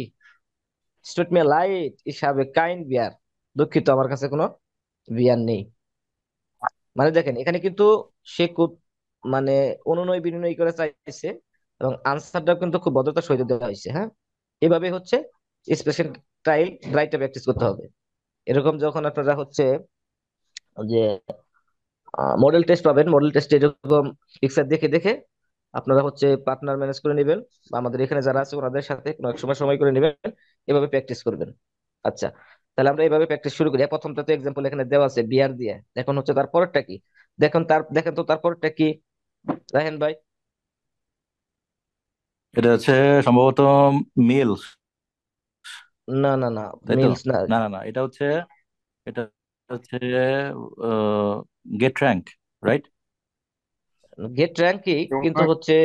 Speaker 1: স্টুট মে লাইট হিসাবে কাইন বিয়ার, দুঃখিত আমার কাছে কোনো বিয়ার নেই। মানে দেখেন এখানে কিন্তু সে খুব, মানে অনুনয় বিনয় করে চাইছে, এবং আনসারটা কিন্তু খুব ভদ্রতার সহিত দেওয়া হয়েছে, হ্যাঁ। এভাবে হচ্ছে স্পেশাল টাইল রাইটটা প্র্যাকটিস করতে হবে। এরকম যখন আপনারা হচ্ছে যে মডেল টেস্ট পাবেন, মডেল টেস্টে এরকম পিকচার দেখে দেখে আপনারা হচ্ছে পার্টনার ম্যানেজ করে নেবেন, বা আমাদের এখানে যারা আছে ওনাদের সাথে কোনো এক সময় সময় করে নেবেন, এভাবে প্র্যাকটিস করবেন। আচ্ছা, তাহলে আমরা এইভাবে প্র্যাকটিস শুরু করি। প্রথমটা তো এক্সাম্পল এখানে দেওয়া আছে বিয়ার দিয়ে, এখন হচ্ছে তার পরেরটা কি, দেখেন তো তার পরেরটা কি, রাহেন ভাই।
Speaker 4: এটা হচ্ছে সম্ভবত মিলস,
Speaker 1: না না না,
Speaker 4: তাই তো?
Speaker 1: মিলস না।
Speaker 4: না না না, এটা হচ্ছে, এটা হচ্ছে গেট র্যাঙ্ক, রাইট?
Speaker 1: গেট র্যাঙ্কই, কিন্তু হচ্ছে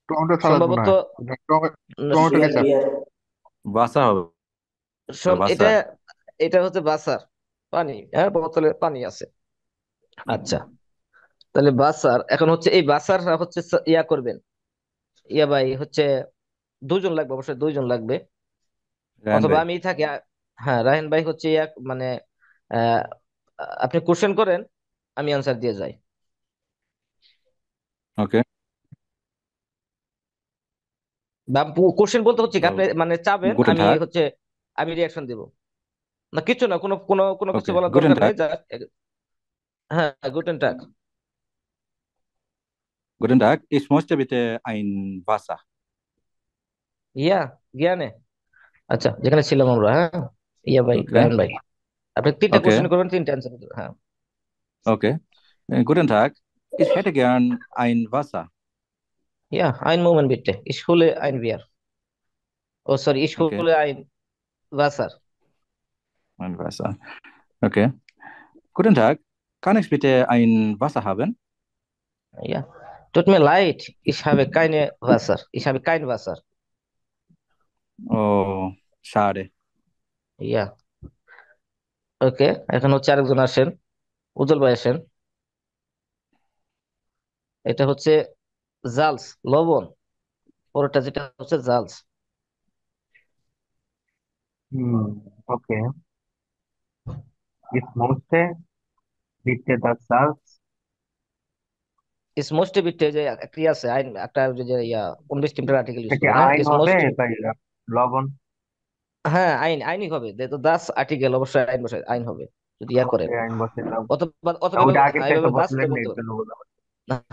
Speaker 3: টমেটো সালাদ মনে
Speaker 1: সম্ভবত
Speaker 3: হয়। টমেটো
Speaker 6: বিয়ার
Speaker 3: কেচাপ।
Speaker 6: বিয়ার
Speaker 4: বাসা হবে,
Speaker 1: এটা
Speaker 4: বাসা।
Speaker 1: এটা হচ্ছে বাসার পানি, হ্যাঁ, বোতলে পানি আছে। আচ্ছা, তাহলে বাসার, এখন হচ্ছে এই বাসার হচ্ছে ইয়া করবেন, ইয়া ভাই হচ্ছে দুজন লাগবে, অবশ্যই দুইজন লাগবে,
Speaker 4: রায়হান
Speaker 1: অথবা
Speaker 4: ভাই।
Speaker 1: আমি থাকি হ্যাঁ, রাহেন ভাই হচ্ছে ইয়া মানে আহ, আপনি কোশ্চেন করেন, আমি আনসার দিয়ে যাই।
Speaker 4: ওকে।
Speaker 1: বা কোশ্চেন বলতে হচ্ছে কি,
Speaker 4: তো
Speaker 1: আপনি মানে চাবেন,
Speaker 4: গুটেন
Speaker 1: আমি
Speaker 4: টাগ।
Speaker 1: হচ্ছে আমি রিয়াকশন দিব, না কিছু না, কোনো কোনো কোনো কিছু
Speaker 4: ওকে,
Speaker 1: বলার
Speaker 4: গুটেন
Speaker 1: দরকার
Speaker 4: টাগ।
Speaker 1: নেই, হ্যাঁ, গুটেন টাগ।
Speaker 4: Guten Tag, ich möchte bitte ein Wasser.
Speaker 1: ইয়া, জ্ঞানে। আচ্ছা, যেখানে ছিলাম আমরা, হ্যাঁ, ইয়া ভাই,
Speaker 4: Okay,
Speaker 1: রায়ন ভাই, আপনি তিনটা
Speaker 4: okay,
Speaker 1: কোশ্চেন করবেন, তিনটা অ্যান্সার দিবেন, হ্যাঁ।
Speaker 4: okay. Guten Tag, ich hätte gern ein Wasser.
Speaker 1: Ja, einen Moment bitte. Ich hole ein Bier. Oh, sorry, ich
Speaker 4: Okay,
Speaker 1: hole ein Wasser.
Speaker 4: ein Wasser. Okay. Guten Tag, kann ich bitte ein Wasser haben?
Speaker 1: Ja, tut mir leid, ich habe keine Wasser. Ich habe kein Wasser.
Speaker 4: Oh, schade.
Speaker 1: Ja, ওকে, এখন হচ্ছে আরেকজন আসেন, উজ্জ্বল ভাই আসেন। এটা হচ্ছে জালস, লবণ, পরেরটা যেটা হচ্ছে জালস।
Speaker 3: ওকে, ich möchte bitte das Salz.
Speaker 1: ইসমোস্টে বিটে যে একটা ইয়ে আছে, আইন একটা, যে ইয়া 19 আর্টিকেল ইউজ
Speaker 3: এটা কি
Speaker 1: করে, হ্যাঁ,
Speaker 3: আইন হবে
Speaker 1: ইসমোস্টে।
Speaker 3: তাই লবণ?
Speaker 1: হ্যাঁ, আইনই হবে, যেহেতু দাস আর্টিকেল, অবশ্যই আইন বসে, আইন হবে যদি ইয়া করেন,
Speaker 3: ওকে, আইন বসাইলাম।
Speaker 1: অথবা অথবা
Speaker 3: ওটা
Speaker 1: হ্যাঁ,
Speaker 3: আগেরটা একটু
Speaker 1: এভাবে দাসটা
Speaker 3: বসালেন না,
Speaker 1: বলতে
Speaker 3: এর
Speaker 1: পারেন।
Speaker 3: জন্য বললাম।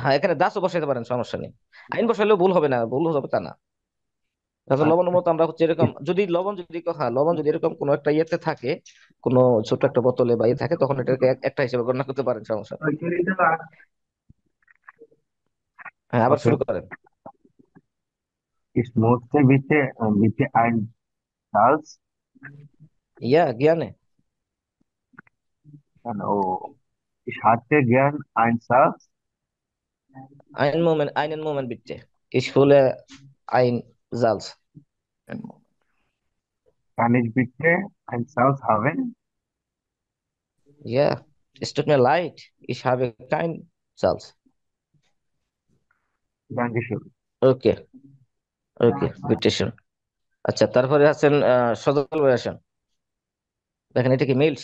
Speaker 1: হ্যাঁ, এখানে দাসও বসাইতে পারেন, সমস্যা নেই। আইন বসাইলেও ভুল হবে না, ভুল হবে তা না। তাছাড়া লবণের
Speaker 3: আচ্ছা,
Speaker 1: মতো আমরা হচ্ছে এরকম, যদি লবণ যদি হ্যাঁ, লবণ যদি এরকম কোনো একটা ইয়েতে থাকে, কোনো ছোট একটা বোতলে বা ইয়ে থাকে, তখন এটাকে একটা হিসেবে গণনা করতে পারেন, সমস্যা নেই। হ্যাঁ, আবার
Speaker 3: ওকে,
Speaker 1: শুরু করেন।
Speaker 3: ich möchte bitte ein Salz.
Speaker 1: ইয়া, জ্ঞানে।
Speaker 3: Oh, ich hätte gern ein Salz.
Speaker 1: Einen Moment bitte. Ich hole ein Salz.
Speaker 4: Einen Moment.
Speaker 3: Kann ich bitte ein Salz haben?
Speaker 1: Ja, es tut mir leid, ich habe kein Salz.
Speaker 3: Dankeschön.
Speaker 1: ওকে, ওকে, বিটেশন। আচ্ছা, তারপরে আছেন সজল ভাই আসেন। দেখেন, এটা কি মিল্স?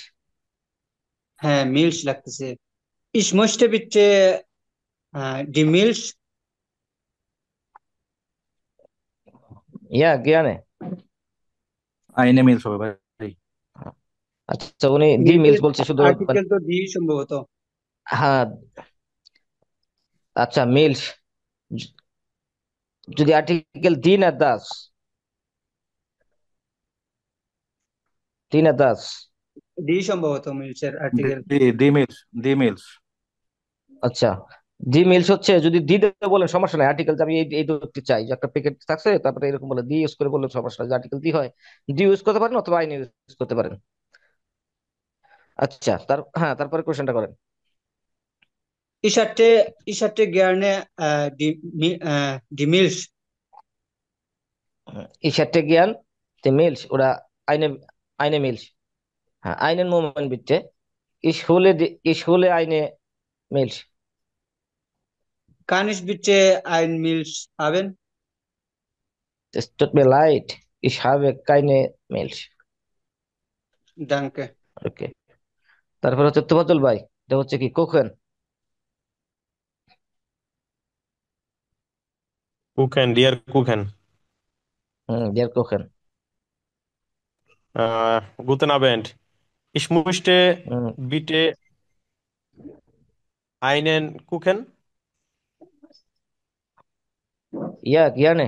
Speaker 2: হ্যাঁ, মিল্স লাগতেছে। Ich möchte bitte die Milch.
Speaker 1: ইয়া, জ্ঞানে।
Speaker 4: Eine Milch হবে ভাই।
Speaker 1: আচ্ছা, উনি দি মিলস
Speaker 2: মিল্কের
Speaker 1: বলছে শুধু, মানে
Speaker 2: আর্টিকেল তো ডি সম্ভবত।
Speaker 1: হ্যাঁ, আচ্ছা, মিলস যদি আর্টিকেল দিন আর দাস, দিন আর দাস।
Speaker 2: ডি সম্ভবত মিল্সের আর্টিকেল।
Speaker 4: দি মিলস, দি মিলস।
Speaker 1: আচ্ছা, দি মিলস হচ্ছে, যদি দি দিতে বলেন সমস্যা নাই, আর্টিকেল আমি এই দুটি চাই, যে একটা প্যাকেট থাকছে, তারপরে এরকম বলে দি ইউজ করে বললে সমস্যা নাই, আর্টিকেল দি হয়, দি ইউজ করতে পারেন, অথবা আইন ইউজ করতে পারেন। আচ্ছা, হ্যাঁ, তারপরে কোশ্চেনটা করেন।
Speaker 2: Ich hatte, ich hatte gerne die Milch.
Speaker 1: Ich hätte gern die Milch oder eine Milch. Einen Moment bitte. Ich hole eine Milch.
Speaker 2: Kann ich bitte ein Milch haben?
Speaker 1: Es tut mir leid. Ich habe keine Milch.
Speaker 2: Danke.
Speaker 1: ওকে, তারপর হচ্ছে তোফাজ্জল ভাই, এটা হচ্ছে কি কোকেন?
Speaker 5: কুকেন, ডিয়ার কুকেন।
Speaker 1: ডিয়ার কোকেন।
Speaker 5: Guten Abend. Ich möchte bitte einen Kuchen.
Speaker 1: ইয়া, জ্ঞানে।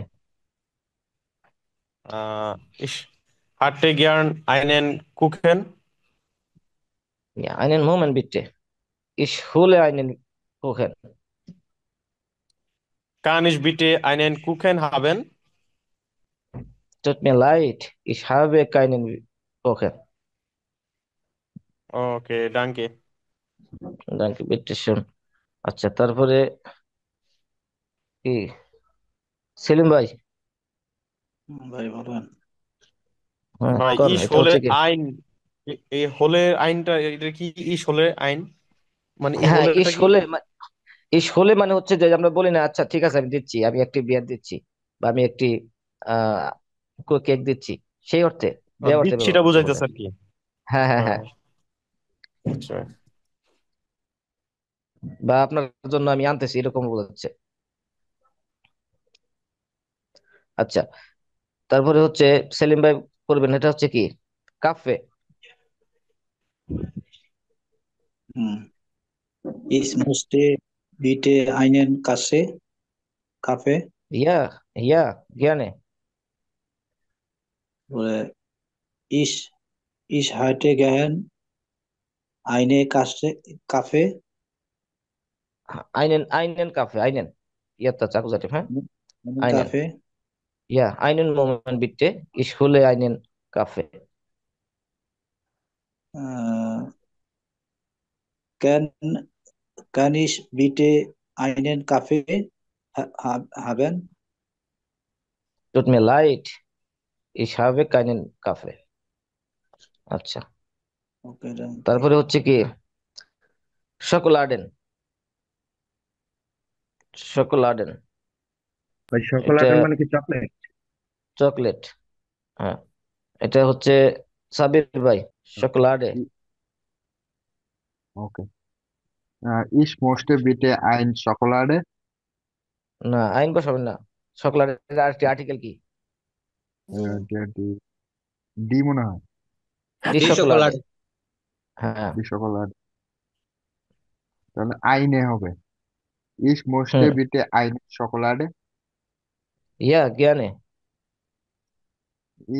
Speaker 5: Ich hätte gern einen Kuchen.
Speaker 1: Ja, einen Moment bitte. Ich hole einen Kuchen.
Speaker 5: Kann ich bitte einen Kuchen haben?
Speaker 1: Tut mir leid. Ich habe keinen Kuchen.
Speaker 5: ওকে, ডাঙ্কে।
Speaker 1: ডাঙ্কি বিট্টেশন। আচ্ছা, তারপরে কি, সেলিম ভাই?
Speaker 8: ভাই বলেন।
Speaker 1: হ্যাঁ,
Speaker 5: ভাই
Speaker 1: কোন
Speaker 5: ইস
Speaker 1: এটা
Speaker 5: হলে
Speaker 1: হচ্ছে কি?
Speaker 5: আইন, এই হলের আইনটা এটা কি? ইস হলে আইন মানে এই
Speaker 1: হ্যাঁ,
Speaker 5: হলেটা
Speaker 1: ইস
Speaker 5: কি?
Speaker 1: হলে ইস হলে মানে হচ্ছে যে আমরা বলি না, আচ্ছা ঠিক আছে আমি দিচ্ছি, আমি একটি বিয়ার দিচ্ছি, বা আমি একটি কেক দিচ্ছি, সেই অর্থে, দেওয়ার অর্থে
Speaker 5: দিচ্ছিটা
Speaker 1: ব্যবহার বলে
Speaker 5: বুঝাইতেছে
Speaker 1: আর
Speaker 5: আর
Speaker 1: কি।
Speaker 5: কি।
Speaker 1: হ্যাঁ, হ্যাঁ, হ্যাঁ।
Speaker 5: হ্যাঁ, আচ্ছা।
Speaker 1: বা আপনার জন্য আমি আনতেছি, এরকম বোঝাচ্ছে। আচ্ছা, তারপরে হচ্ছে সেলিম ভাই করবেন, এটা হচ্ছে কি, কাফে।
Speaker 8: হুম। Ich musste bitte einen Kaffee.
Speaker 1: ইয়া, ইয়া, জ্ঞানে।
Speaker 8: Oder ich, ich hätte gern eine Kaffee.
Speaker 1: আইনেন, আইনেন কাফে, আইনেন, ইয়াত্তা চাকুজাটিভ, হ্যাঁ।
Speaker 8: Einen
Speaker 1: আইনেন,
Speaker 8: Kaffee.
Speaker 1: ইয়া, আইনেন মোমেন্ট বিটে, ইস হলে আইনেন কাফে।
Speaker 8: Äh, kann, kann ich bitte einen Kaffee haben?
Speaker 1: টুট মি লাইট, ইস হাবে কাইনেন কাফে। আচ্ছা,
Speaker 8: Okay, danke.
Speaker 1: তারপরে হচ্ছে কি, শকোলাডেন, শকোলাডেন।
Speaker 3: ভাই
Speaker 1: এটা
Speaker 3: শকোলাটের মানে কি চকলেট?
Speaker 1: চকলেট, হ্যাঁ। এটা হচ্ছে সাবির ভাই, শকোলাডে।
Speaker 3: ওকে। ইস মোস্টে বিটে আইন চকোলাডে।
Speaker 1: না, আইন বসাবেন না, শকোলাডের আরেকটি আর্টিকেল কি,
Speaker 3: ডি, ডি মনে হয়।
Speaker 1: ডি
Speaker 2: ডি
Speaker 1: শকোলাডে।
Speaker 2: চকোলাট।
Speaker 1: হ্যাঁ।
Speaker 3: ডি চকোলাড, তাহলে আইনে হবে। ইস মোস্টে
Speaker 1: হুম,
Speaker 3: বিটে আইন চকোলাডে।
Speaker 1: ইয়া, জ্ঞানে।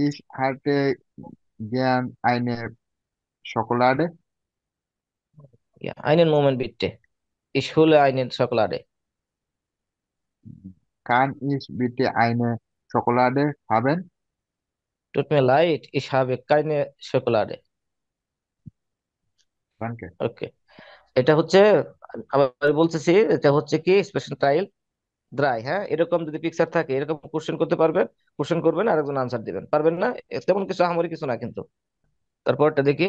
Speaker 3: ইস হার্টে জ্ঞান আইনে চকোলাডে।
Speaker 1: ইয়া, আইনেন মোমেন্ট বিটে, ইস হলে আইনেন শকোলাডে।
Speaker 3: কান ইস বিটে আইনে চকোলাডে haben?
Speaker 1: টুট মি লাইট, ইস হাবে কাইনে শকোলাডে।
Speaker 3: Danke.
Speaker 1: ওকে, এটা হচ্ছে, আবার বলতেছি, এটা হচ্ছে কি স্পেশাল টাইল দ্রাই, হ্যাঁ। এরকম যদি পিকচার থাকে, এরকম কোশ্চেন করতে পারবেন, কোশ্চেন করবেন আর একজন আনসার দিবেন, পারবেন না, তেমন কিছু আহামরি কিছু না কিন্তু। তারপরটা দেখি,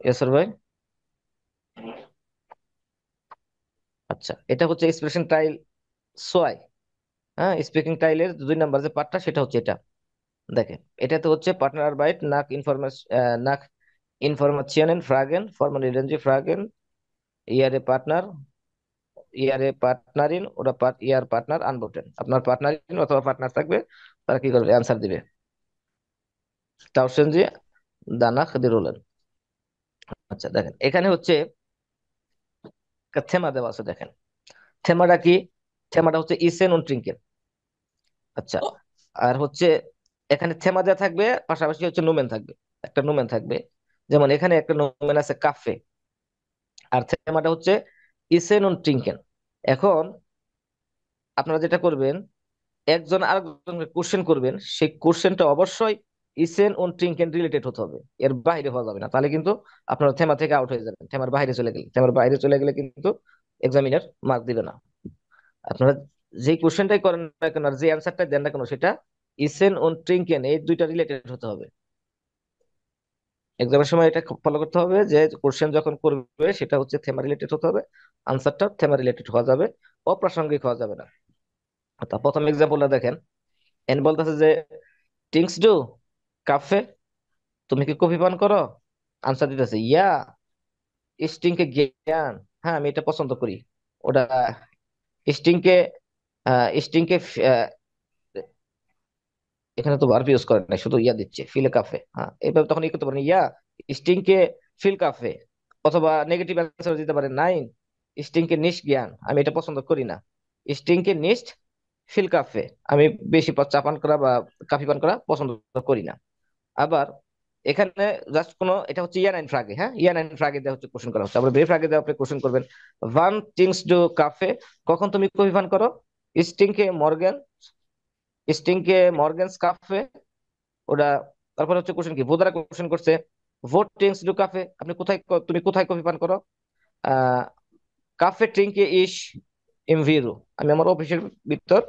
Speaker 1: ইয়াসর ভাই। আচ্ছা, এটা হচ্ছে এক্সপ্রেশন টাইল সোয়াই, হ্যাঁ। স্পিকিং টাইলের 2 নাম্বার যে পার্টটা, সেটা হচ্ছে এটা। দেখেন, এটাতে হচ্ছে পার্টনার বাইট নাক ইনফরমেশন, নাক ইনফরমেশন ফ্রাগেন ফর্মাল রেঞ্জি ফ্রাগেন, ইয়ারে পার্টনার, ইয়ারে পার্টনারিন, ওরা ইয়ার পার্টনার আনবোটেন। আপনার পার্টনারিন অথবা পার্টনার থাকবে, তারা কি করবে, অ্যান্সার দিবে। তাওসেনজি দানা খাদিরুলেন। আচ্ছা, দেখেন এখানে হচ্ছে একটা থেমা দেওয়া আছে, দেখেন থেমাটা কি, থেমাটা হচ্ছে ইসেন উন ট্রিঙ্কেন। আচ্ছা, আর হচ্ছে এখানে থেমা দেওয়া থাকবে, পাশাপাশি হচ্ছে নোমেন থাকবে, একটা নোমেন থাকবে। যেমন এখানে একটা নোমেন আছে কাফে, আর থেমাটা হচ্ছে ইসেন উন ট্রিঙ্কেন। এখন আপনারা যেটা করবেন, একজন আরেকজনকে কোশ্চেন করবেন, সেই কোশ্চেনটা অবশ্যই ইসেন উন ট্রিঙ্কেন রিলেটেড হতে হবে, এর বাইরে হওয়া যাবে না, তাহলে কিন্তু আপনারা থেমা থেকে আউট হয়ে যাবেন। থেমার বাইরে চলে গেলে কিন্তু এক্সামিনার মার্ক দিবে না। আপনারা যে কোশ্চেনটাই করেন না কেন, আর যে অ্যান্সারটা দেন না কেন, সেটা ইসেন উন ট্রিঙ্কেন এই দুইটা রিলেটেড হতে হবে। এক্সামের সময় এটা ফলো করতে হবে যে কোশ্চেন যখন করবে, সেটা হচ্ছে থেমা রিলেটেড হতে হবে, আনসারটা থেমা রিলেটেড হওয়া যাবে, অপ্রাসঙ্গিক হওয়া যাবে না। তা প্রথম এক্সাম্পলটা দেখেন, এন বলতেছে যে টিংস ডু কাফে, তুমি কি কফি পান করো? আনসার দিতেছে ইয়া, স্টিংকে জ্ঞান, হ্যাঁ আমি এটা পছন্দ করি। ওটা স্টিংকে, স্টিংকে, এখানে তো ভার্ব ইউজ করে না, শুধু ইয়া দিচ্ছে, ফিল কাফে, হ্যাঁ এইভাবে তখন ই করতে পারেন, ইয়া স্টিংকে ফিল কাফে। অথবা নেগেটিভ অ্যান্সার দিতে পারেন, নাইন স্টিংকে নিস জ্ঞান, আমি এটা পছন্দ করি না। স্টিংকে নিস্ট ফিল কাফে, আমি বেশি চা পান করা বা কফি পান করা পছন্দ করি না। আবার এখানে জাস্ট কোনো, এটা হচ্ছে ইয়া নাইন ফ্রাগে, হ্যাঁ ইয়া নাইন ফ্রাগে দেওয়া হচ্ছে, কোশ্চেন করা হচ্ছে। আবার বে ফ্রাগে দেওয়া আপনি কোশ্চেন করবেন, ভান থিংস ডু কাফে, কখন তুমি কফি পান করো? স্টিংকে মর্গেন, স্টিংকে মর্গেনস কাফে, ওটা। তারপর হচ্ছে কোশ্চেন কি, বোধারা কোশ্চেন করছে, Wo trinkst du Kaffee? তুমি কোথায় কফি পান করো? আহ কাফে ট্রিঙ্কে ইস ইম ভিরু, আমি আমার অফিসের ভিতর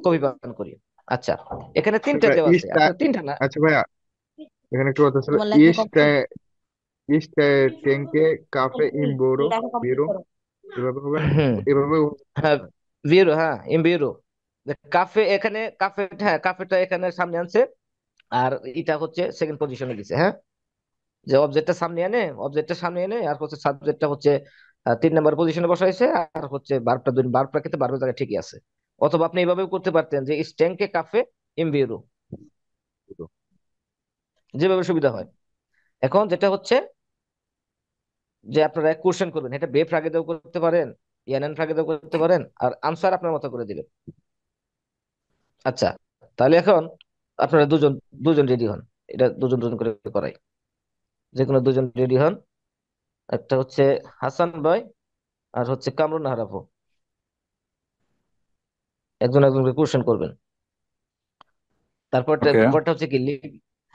Speaker 1: কফি পান করি। আচ্ছা, এখানে তিনটা
Speaker 9: আচ্ছা
Speaker 1: দেওয়া আছে,
Speaker 9: ইস্টা,
Speaker 1: আপনার তিনটা না।
Speaker 9: আচ্ছা ভাইয়া এখানে একটু কথা ছিল।
Speaker 7: তোমার লেখা
Speaker 9: ইস্টা,
Speaker 7: কমপ্লিট।
Speaker 9: ইস্টা টেঙ্কে কাফে ইম্বোরো
Speaker 7: লেখা কমপ্লিট
Speaker 9: বিরো,
Speaker 7: করো।
Speaker 9: এভাবে হবে না?
Speaker 1: হুম,
Speaker 9: এভাবে
Speaker 1: হ্যাঁ, ভিরু, হ্যাঁ ইম ভিরু। কাফে এখানে, কাফে, হ্যাঁ কাফেটা এখানে সামনে আনছে, আর এটা হচ্ছে সেকেন্ড পজিশনে দিছে। হ্যাঁ, যে অবজেক্টটা সামনে এনে আর হচ্ছে সাবজেক্টটা হচ্ছে 3 নম্বর পজিশনে বসাইছে, আর হচ্ছে বার্বটা কিন্তু বার্বের জায়গায় ঠিকই আছে। অথবা আপনি এইভাবেও করতে পারতেন যে স্ট্যাঙ্কে কাফে ইমবিউরো, যেভাবে সুবিধা হয়। এখন যেটা হচ্ছে যে আপনারা কোশ্চেন করবেন, এটা বে ফ্রাগে দিয়েও করতে পারেন, ইয়ানান ফ্রাগে দিয়েও করতে পারেন, আর আনসার আপনার মতো করে দিবেন। আচ্ছা, তাহলে এখন আপনারা দুজন দুজন রেডি হন, এটা দুজন দুজন করে করাই। যে কোনো দুজন রেডি হন, একটা হচ্ছে হাসান ভাই আর হচ্ছে কামরুন নাহার আপু, একজন একজন করে কোশ্চেন করবেন।
Speaker 4: ওকে
Speaker 1: তারপরটা হচ্ছে কি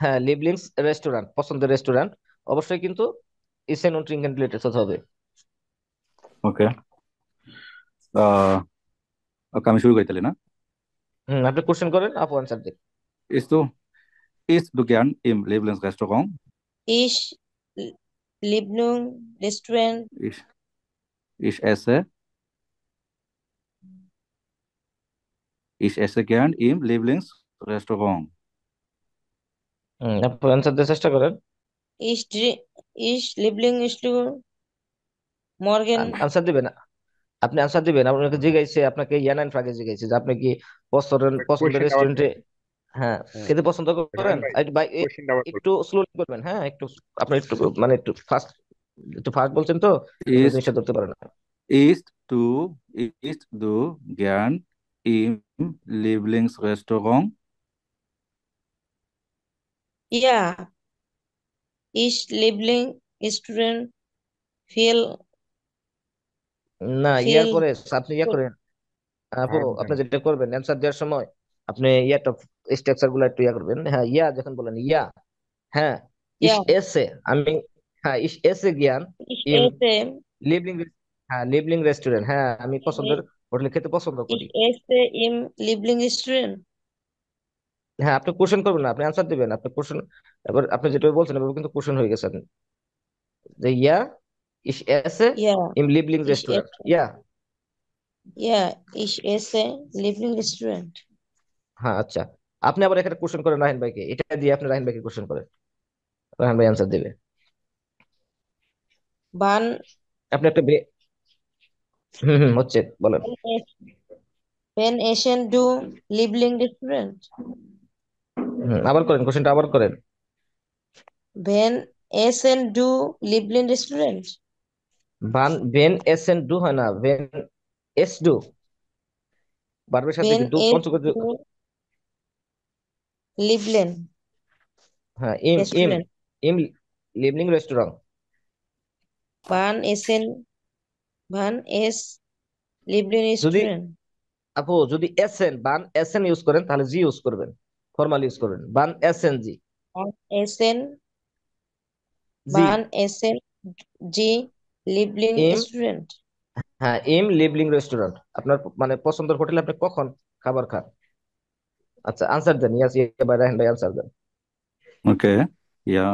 Speaker 1: হ্যাঁ, লিভলিংস রেস্টুরেন্ট, পছন্দের রেস্টুরেন্ট, অবশ্যই কিন্তু ইসেন অন ড্রিঙ্ক এন্ড রিলেটেড হতে হবে।
Speaker 4: ওকে ওকে, আমি শুরু করি তাহলে না?
Speaker 1: আপনি কোশ্চেন করেন, আপু আনসার দিন।
Speaker 4: Isst du, isst du gern im Lieblingsrestaurant?
Speaker 7: Ich Lieblingsrestaurant.
Speaker 4: Ich, ich esse, ich esse gern im Lieblingsrestaurant.
Speaker 1: আপু আনসার দেওয়ার চেষ্টা করেন।
Speaker 7: Ich Lieblingsrestaurant Morgen.
Speaker 1: আনসার দিবেন, আপনি আনসার দিবেন। আপনাকে জিজ্ঞাসা, আপনাকে ইয়ানান ফ্রাগে জিজ্ঞাসা যে আপনি কি পছন্দের
Speaker 9: কোয়েশ্চেনটা আবার
Speaker 1: রেস্টুরেন্টে, হ্যাঁ
Speaker 9: হ্যাঁ,
Speaker 1: খেতে পছন্দ করেন।
Speaker 9: রায়হান ভাই কোয়েশ্চেনটা আবার
Speaker 1: একটু স্লোলি করবেন, হ্যাঁ একটু, আপনি একটু মানে একটু ফাস্ট বলছেন তো, তো
Speaker 4: Isst,
Speaker 1: জিনিসটা ধরতে পারেন না।
Speaker 4: isst du gern im Lieblingsrestaurant?
Speaker 7: Ja, ich Lieblingsrestaurant viel
Speaker 1: না, ইয়ার
Speaker 7: viel
Speaker 1: পরে আপনি ইয়া করেন। আপু
Speaker 9: আর
Speaker 1: আপনি
Speaker 9: দেন।
Speaker 1: যেটা করবেন অ্যান্সার দেওয়ার সময়, আপনি ইয়াটা স্ট্রাকচার গুলো একটু ইয়া করবেন। হ্যাঁ, ইয়া যখন বলেন ইয়া, হ্যাঁ ইস
Speaker 7: ja,
Speaker 1: এসে, আমি, হ্যাঁ ইস এসে জ্ঞান
Speaker 7: ich
Speaker 1: ইম
Speaker 7: esse
Speaker 1: লিভলিং, হ্যাঁ লিভলিং রেস্টুরেন্ট, হ্যাঁ আমি পছন্দের হোটেলে খেতে পছন্দ করি।
Speaker 7: ich esse im Lieblingsrestaurant.
Speaker 1: হ্যাঁ, আপনি কোশ্চেন করবেন না, আপনি আনসার দিবেন। আপনি কোশ্চেন, এবার আপনি যেটা বলছেন এবার কিন্তু কোশ্চেন হয়ে গেছে। আপনি যে ইয়া ইস এসে
Speaker 7: Ja,
Speaker 1: ইম লিভলিং
Speaker 7: ich
Speaker 1: রেস্টুরেন্ট,
Speaker 7: esse.
Speaker 1: ইয়া।
Speaker 7: Ja, ich esse Lieblingsrestaurant.
Speaker 1: হ্যাঁ আচ্ছা, আপনি আবার এখানে কোশ্চেন করেন রাহিন ভাইকে, এটা দিয়ে আপনি রাহিন ভাইকে কোশ্চেন করেন, রাহিন ভাই আনসার দেবে।
Speaker 7: Wann,
Speaker 1: আপনি একটা হচ্ছে বলেন।
Speaker 7: wann essen du Lieblingsrestaurant?
Speaker 1: আবার করেন, কোশ্চেনটা আবার করেন।
Speaker 7: Wann essen du Lieblingsrestaurant?
Speaker 1: ভেন এস এন ডু হয় না, ভেন এস ডু, বার্বের সাথে
Speaker 7: Wann
Speaker 1: কিন্তু
Speaker 7: isst
Speaker 1: পঞ্চগত।
Speaker 7: du Liebling
Speaker 1: হ্যাঁ, ইম ইম
Speaker 7: Restaurant?
Speaker 1: ইম লিভলিং restaurant.
Speaker 7: Wann essen, wann es
Speaker 1: যদি
Speaker 7: Lieblingsrestaurant?
Speaker 1: যদি বান এস এন ইউজ করেন তাহলে জি ইউজ করবেন, ফর্মাল ইউজ করবেন, বান এস এন জি,
Speaker 7: Wann essen,
Speaker 1: জি,
Speaker 7: wann essen die
Speaker 1: ইম,
Speaker 7: Lieblingsrestaurant?
Speaker 1: হ্যাঁ ইম লিভলিং রেস্টুরেন্ট, আপনার মানে পছন্দের হোটেলে আপনি কখন খাবার খান। আচ্ছা আনসার দেন, ইয়াস ইয়া ভাই, রাহিন ভাই answer then.
Speaker 4: Okay, ja,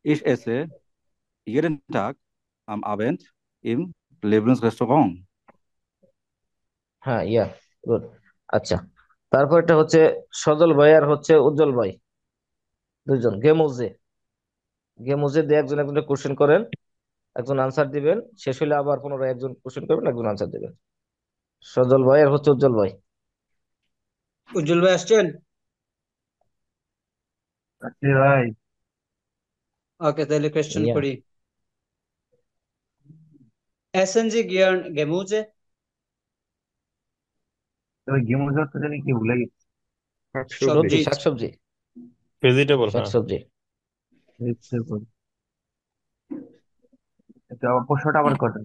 Speaker 4: ich esse jeden Tag am Abend im Lieblingsrestaurant.
Speaker 1: হ্যাঁ ইয়া, গুড। আচ্ছা, তারপর এটা হচ্ছে সজল ভাই আর হচ্ছে উজ্জ্বল ভাই, দুজন গেমুজে, গেমুজে দিয়ে একজন একজন কোশ্চেন করেন, একজন আনসার দিবেন, শেষ হলে আবার পুনরায় একজন কোশ্চেন করবেন, একজন আনসার দিবেন। সজল ভাই আর হচ্ছে উজ্জ্বল ভাই।
Speaker 2: উজ্জ্বল ভাই আসছেন?
Speaker 3: আচ্ছা ভাই,
Speaker 2: ওকে, তাহলে কোয়েশ্চেন
Speaker 1: ইয়া,
Speaker 2: করি। এসেন জি গিয়ার্ন গেমুজে।
Speaker 3: তবে গেমও যত জানি কি ভুলে গেছি।
Speaker 9: শাকসবজি।
Speaker 1: সবজি,
Speaker 2: সবজি।
Speaker 1: শাকসবজি,
Speaker 5: ভেজিটেবল, হ্যাঁ।
Speaker 1: শাকসবজি।
Speaker 3: ইচ্ছে করি। এটা প্রশ্নটা আবার করেন।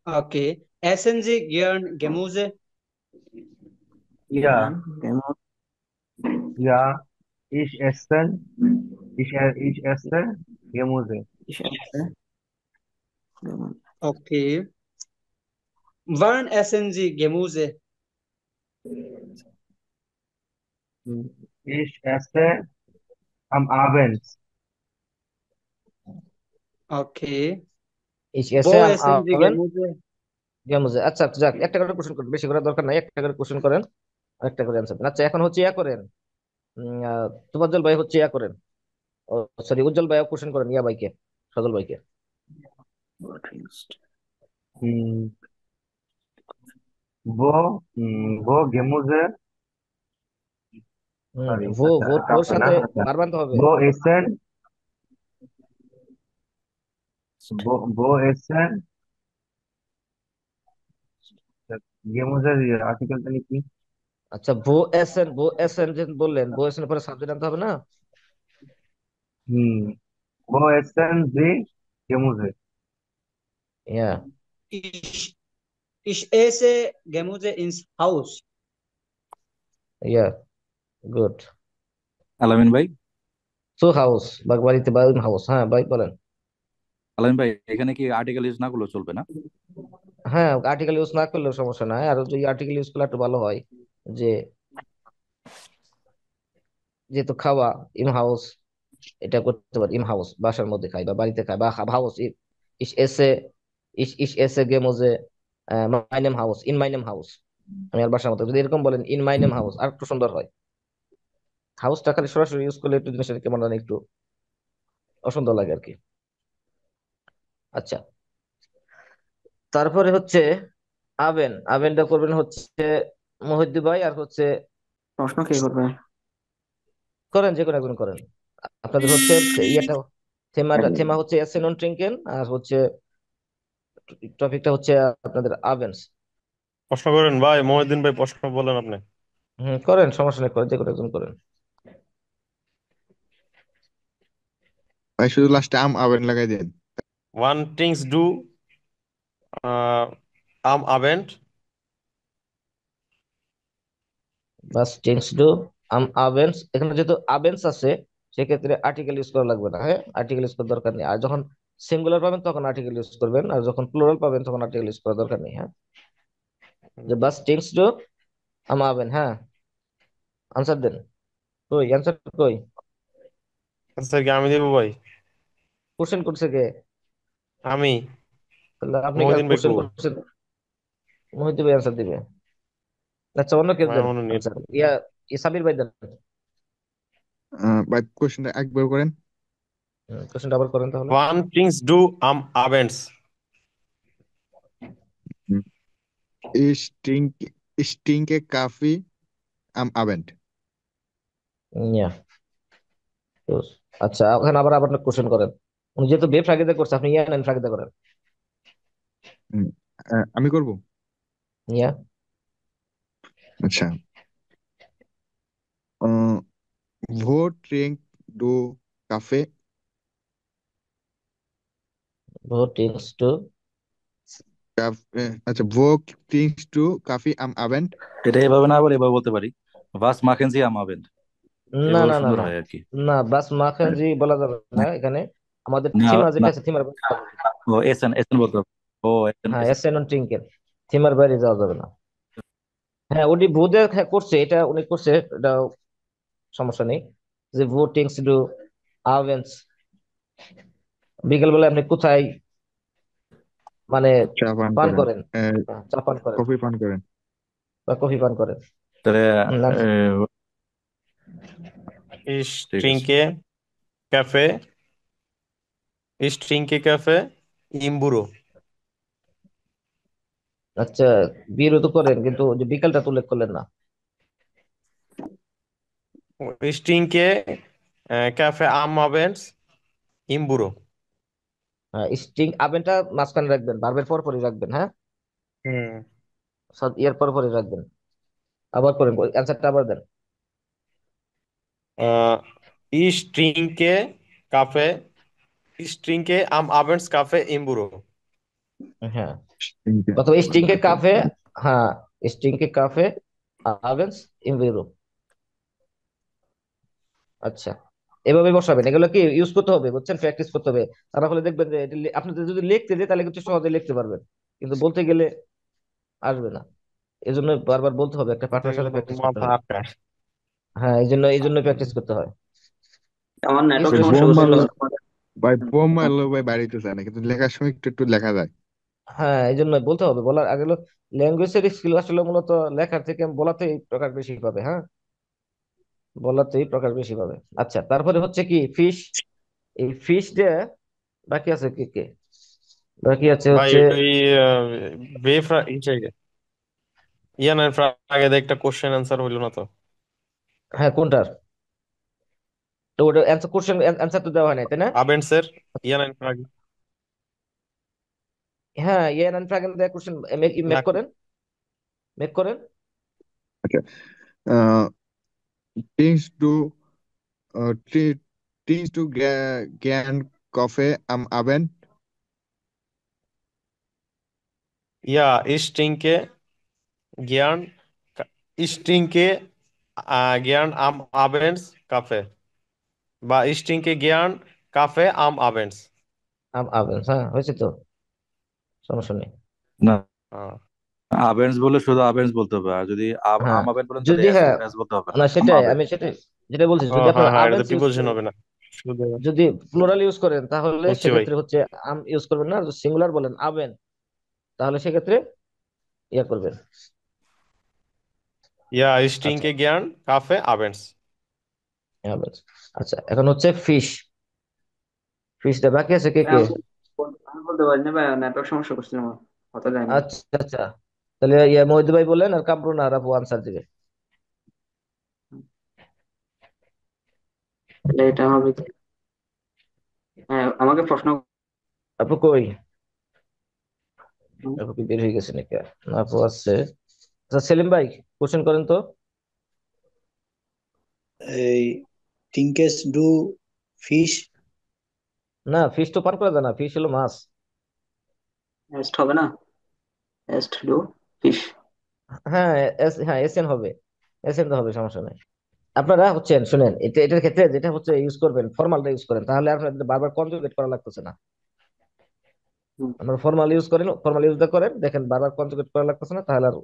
Speaker 2: ওকে, এসেন জি গিয়ার্ন গেমুজে।
Speaker 3: ইয়া,
Speaker 6: কেমন
Speaker 3: ইয়া, ich essen Ich esse Gemüse.
Speaker 6: Ich esse Gemüse.
Speaker 2: Okay. Wann essen Sie Gemüse?
Speaker 3: Ich esse am Abend.
Speaker 2: Okay.
Speaker 1: Ich
Speaker 2: Wo
Speaker 1: esse am
Speaker 2: essen Sie
Speaker 1: Abend
Speaker 2: Gemüse?
Speaker 1: গেমুজে। আচ্ছা আচ্ছা, যাক, একটা করে কোশ্চেন করেন, বেশি করার দরকার নাই, একটা করে কোশ্চেন করেন, একটা করে অ্যান্সার দেন। আচ্ছা, এখন হচ্ছে ইয়া করেন, তোফাজ্জল ভাই হচ্ছে ইয়া করেন, ও সরি, উজ্জ্বল ভাই কোশ্চেন করেন ইয়া ভাইকে, সজল ভাইকে।
Speaker 6: What is
Speaker 3: Hm, wo Gemüse, sorry,
Speaker 1: ভো,
Speaker 3: আচ্ছা
Speaker 1: ভোর
Speaker 3: কাপে না,
Speaker 1: সাথে
Speaker 3: আচ্ছা
Speaker 1: বার বানতে হবে।
Speaker 3: wo essen, wo essen Gemüse আর্টিকেলটা কি?
Speaker 1: আচ্ছা, ভো এসেন যে বললেন, ভো এসেন পরে সাবজেক্ট আনতে হবে না?
Speaker 3: হুম, wo essen Sie Gemüse?
Speaker 1: ইয়া,
Speaker 2: Ich, ich esse Gemüse ins Haus.
Speaker 1: ইয়া, গুড।
Speaker 4: আলামিন ভাই,
Speaker 1: সো হাউস বা বাড়িতে বা হাউস, হ্যাঁ ভাই বলেন।
Speaker 4: আলামিন ভাই, এখানে কি আর্টিকেল ইউজ না করলেও চলবে না?
Speaker 1: হ্যাঁ, আর্টিকেল ইউজ না করলেও সমস্যা নাই, আর যদি আর্টিকেল ইউজ করলে একটু ভালো হয়, যে যেহেতু খাওয়া, ইন হাউস, এটা করতে পারি, ইন হাউস বাসার মধ্যে খাই বা বাড়িতে খাই, বা হাউস, ইস এসে, ইস এসে গেমোজে মাই নেম হাউস, ইন মাই নেম হাউস, আমি আর বাসার মধ্যে, যদি এরকম বলেন ইন মাই নেম হাউস আর একটু সুন্দর হয়। হাউসটা খালি সরাসরি ইউজ করলে একটু জিনিসটা কেমন জানি একটু অসুন্দর লাগে আর কি। আচ্ছা, তারপরে হচ্ছে আভেনটা করবেন হচ্ছে মহিউদ্দিন ভাই, আর হচ্ছে
Speaker 6: প্রশ্ন কে করবে?
Speaker 1: করেন, যে কোনো একজন করেন। আপনাদের হচ্ছে ইয়েটা, থেমা হচ্ছে এসে নন ট্রিঙ্কেন, আর হচ্ছে টপিকটা হচ্ছে আপনাদের আভেন্স।
Speaker 5: প্রশ্ন করেন ভাই, মহিউদ্দিন ভাই প্রশ্ন বলেন আপনি।
Speaker 1: করেন, সমস্যা নেই, করেন, যে কোনো একজন করেন।
Speaker 9: ভাই শুধু লাস্টে আম আবেন লাগাই দেন।
Speaker 5: ওয়ান থিংস ডু আম আবেন্ট।
Speaker 1: বাস টেন্স টু আভেন্স, এখানে যেহেতু আভেন্স আছে, সেক্ষেত্রে আর্টিকেল ইউজ করা লাগবে না। হ্যাঁ, আর্টিকেল ইউজ করার দরকার নেই। আর যখন সিঙ্গুলার পাবেন তখন আর্টিকেল ইউজ করবেন, আর যখন প্লুরাল পাবেন তখন আর্টিকেল ইউজ করার দরকার নেই। হ্যাঁ, যে বাস টেন্স টু আভেন। হ্যাঁ, আনসার দেন। কই আনসার কই?
Speaker 5: আচ্ছা, কি আমি দেবো ভাই?
Speaker 1: কোশ্চেন করছে কে?
Speaker 5: আমি।
Speaker 1: তাহলে আপনি
Speaker 5: মহিউদ্দিন ভাই
Speaker 1: কোশ্চেন
Speaker 5: কো?
Speaker 1: করছেন, মোহিত ভাই আনসার দিবে। আচ্ছা, অন্য কেউ
Speaker 5: ভাই
Speaker 1: দেন
Speaker 5: আমার নেট।
Speaker 1: আনসার, সাবির ভাই দেন।
Speaker 9: ভাই কোশ্চেনটা একবার করেন।
Speaker 1: কোশ্চেনটা আবার করেন তাহলে।
Speaker 5: ওয়ান থিংস ডু আম আবেন্টস।
Speaker 9: স্টিঙ্ক স্টিঙ্কে কাফি আম আবেন্ট।
Speaker 1: ইয়া, আচ্ছা, ওখানে আবার আবার কোশ্চেন করেন। উনি যেহেতু বে ফ্রাগেদা করছে, আপনি ইয়া নেন ফ্রাগেদা করেন।
Speaker 9: আমি করব।
Speaker 1: ইয়া,
Speaker 9: আচ্ছা, ভো ট্রিঙ্ক ডু কাফে।
Speaker 1: ভো থিংস টু,
Speaker 9: আচ্ছা, ভো ট্রিঙ্কস টু কাফি আম আবেন্ট।
Speaker 4: এটা এভাবে না, আবার এভাবে বলতে পারি, ভাস মাখেন জি আম আবেন্ট,
Speaker 1: না
Speaker 4: এভাবে
Speaker 1: না না
Speaker 4: সুন্দর
Speaker 1: না
Speaker 4: হয় আর কি।
Speaker 1: না, বাস মাখানজি বলা যাবে না এখানে, আমাদের
Speaker 4: না
Speaker 1: থিমা যেটা
Speaker 4: না,
Speaker 1: আছে থিমার বাইরে যাওয়া যাবে না।
Speaker 4: ও এসেন এসেন বলতে হবে। ও এসেন
Speaker 1: হ্যাঁ,
Speaker 4: এসেন।
Speaker 1: এস এন ট্রিঙ্কের, থিমার বাইরে যাওয়া যাবে না। হ্যাঁ, উনি ভুদে করছে, এটা উনি করছে, এটা সমস্যা নেই। যে ভো থিংস টু আভেন্স, বিকেল বেলা আপনি কোথায় মানে
Speaker 9: চা পান
Speaker 1: পান
Speaker 9: করেন,
Speaker 1: করেন? চা পান করেন
Speaker 9: কফি পান করেন।
Speaker 1: বা কফি পান করেন।
Speaker 4: তাহলে
Speaker 1: answer।
Speaker 5: ইস
Speaker 4: ঠিক আছে।
Speaker 5: ট্রিঙ্কে ক্যাফে, ইস ট্রিঙ্কে ক্যাফে ইমবুরো।
Speaker 1: আচ্ছা, বিয়েরও তো করেন, কিন্তু ওই যে বিকেলটা তো উল্লেখ করলেন না।
Speaker 5: ইস ট্রিঙ্কে ক্যাফে আম আবেন্টস ইমবুরো।
Speaker 1: স্টিং আভেনটা মাঝখানে রাখবেন, ভার্বের পর পরই রাখবেন। হ্যাঁ,
Speaker 5: হুম।
Speaker 1: ইয়ার পর পরই রাখবেন। আবার করেন, অ্যান্সারটা আবার দেন।
Speaker 5: ইস ট্রিঙ্কে কাফে, ইস ট্রিঙ্কে আম আবেন্টস কাফে ইমবুরো।
Speaker 1: হ্যাঁ,
Speaker 9: স্টিঙ্কে
Speaker 1: অথবা স্টিংকে কাফে, হ্যাঁ, স্টিংকে কাফে আভেন্স ইন ইউরোপ। আচ্ছা, এভাবে বসাবেন, এগুলো কি ইউজ করতে হবে, বুঝছেন, প্র্যাকটিস করতে হবে। তা না হলে দেখবেন যে এটা আপনি যদি লিখতে দিই তাহলে কিছু সহজে লিখতে পারবেন, কিন্তু বলতে গেলে আসবে না। এই জন্য বারবার বলতে হবে, একটা
Speaker 5: এটা
Speaker 1: পার্টনার সাথে
Speaker 5: কিন্তু
Speaker 1: প্র্যাকটিস করতে
Speaker 5: মাথা
Speaker 1: হবে।
Speaker 5: আটকায়।
Speaker 1: হ্যাঁ, এই জন্য প্র্যাকটিস করতে হয়।
Speaker 2: আমার নেটওয়ার্ক
Speaker 9: ভাই
Speaker 1: স্টুডেন্ট
Speaker 2: সমস্যা
Speaker 9: বোম
Speaker 2: করছিল।
Speaker 9: মারলো, ভাই বোম মারলো ভাই বাড়িতে যায় না, কিন্তু লেখার সময় একটু একটু লেখা যায়।
Speaker 1: হ্যাঁ, এই জন্য বলতে হবে, বলার আগে হলো ল্যাঙ্গুয়েজের স্কিল আসলে মূলত লেখার থেকে বলাতেই প্রকাশ বেশি পাবে। হ্যাঁ, বলাতেই প্রকাশ বেশি পাবে। আচ্ছা, তারপরে হচ্ছে কি ফিশ। এই ফিশ দিয়ে বাকি আছে কি কে, বাকি আছে
Speaker 5: ভাই
Speaker 1: হচ্ছে,
Speaker 5: ওই বেফ ইয়ানের আগে একটা কোশ্চেন অ্যান্সার হইলো না তো।
Speaker 1: হ্যাঁ কোনটার, তো ওটা অ্যান্সার, কোশ্চেন অ্যান্সার তো দেওয়া হয় নাই তাই না?
Speaker 5: আবেন্ডসের ইয়ানের আগে
Speaker 1: হ্যাঁ, ইয়েন অ্যান্ড ফ্রাগেন দিয়ে কোশ্চেন
Speaker 5: না।
Speaker 1: মেক করেন, মেক করেন।
Speaker 9: আচ্ছা, things to things to gern Kaffee am Abend.
Speaker 5: Ja, ich trinke gern, ich trinke gern am Abends Kaffee. বা ich trinke gern Kaffee am Abends.
Speaker 1: আবেন, হ্যাঁ হয়েছে তো, সমস্যা নেই।
Speaker 4: না,
Speaker 5: আহ,
Speaker 4: আবেন্স বলে শুধু আবেন্স বলতে হবে, আর যদি
Speaker 1: হ্যাঁ,
Speaker 4: আম আবেন বলেন তাহলে
Speaker 1: যদি
Speaker 4: এস
Speaker 1: হ্যাঁ,
Speaker 4: এস বলতে হবে না,
Speaker 1: না
Speaker 4: আম
Speaker 1: সেটাই
Speaker 4: আবেন।
Speaker 1: আমি সেটাই যেটা বলছি,
Speaker 5: ও
Speaker 1: যদি
Speaker 5: হ্যাঁ
Speaker 1: আপনার
Speaker 5: হ্যাঁ, এটা তো
Speaker 1: আবেন্স ইউজ
Speaker 5: প্রিপোজিশন
Speaker 1: করেন,
Speaker 5: হবে না শুধু।
Speaker 1: যদি প্লুরাল ইউজ করেন তাহলে
Speaker 5: বুঝছি ভাই।
Speaker 1: সেক্ষেত্রে হচ্ছে আম ইউজ করবেন না, সিঙ্গুলার বলেন আবেন, তাহলে সেক্ষেত্রে ইয়া করবেন।
Speaker 5: Ja, ich
Speaker 1: আচ্ছা,
Speaker 5: trinke gern Kaffee abends.
Speaker 1: আবেন। আচ্ছা, এখন হচ্ছে ফিশ। ফিশটা বাকি আছে কে কে?
Speaker 2: আমি আমি বলতে পারি না ভাই, নেটওয়ার্ক সমস্যা করছিল আমার, কথা যায় না।
Speaker 1: আচ্ছা আচ্ছা, তাহলে ইয়া মহিদ ভাই বলেন, আর কামরুন আর আপু আনসার দিবে।
Speaker 2: তাহলে এটা হবে কি? হ্যাঁ, আমাকে প্রশ্ন।
Speaker 1: আপু কই, আপু কি বের হয়ে গেছে নাকি? না, আপু আছে। আচ্ছা সেলিম ভাই, কোশ্চেন করেন তো।
Speaker 8: এই থিঙ্কেস ডু ফিশ।
Speaker 1: না, ফিশ তো পান করা যায় না, ফিশ হলো মাছ।
Speaker 2: এস্ট হবে না? এস্ট ডু ফিশ।
Speaker 1: হ্যাঁ, হ্যাঁ এসএন হবে, এসএন তো হবে, সমস্যা নাই। আপনারা হচ্ছেন শুনেন, এটার ক্ষেত্রে যেটা হচ্ছে ইউজ করবেন, ফর্মালটা ইউজ করেন, তাহলে আপনাদের বারবার কনজুগেট করা লাগতেছে না। আমরা ফর্মাল ইউজ করেন, ফর্মাল ইউজ করেন, দেখেন বারবার কনজুগেট করা লাগতেছে না, তাহলে আর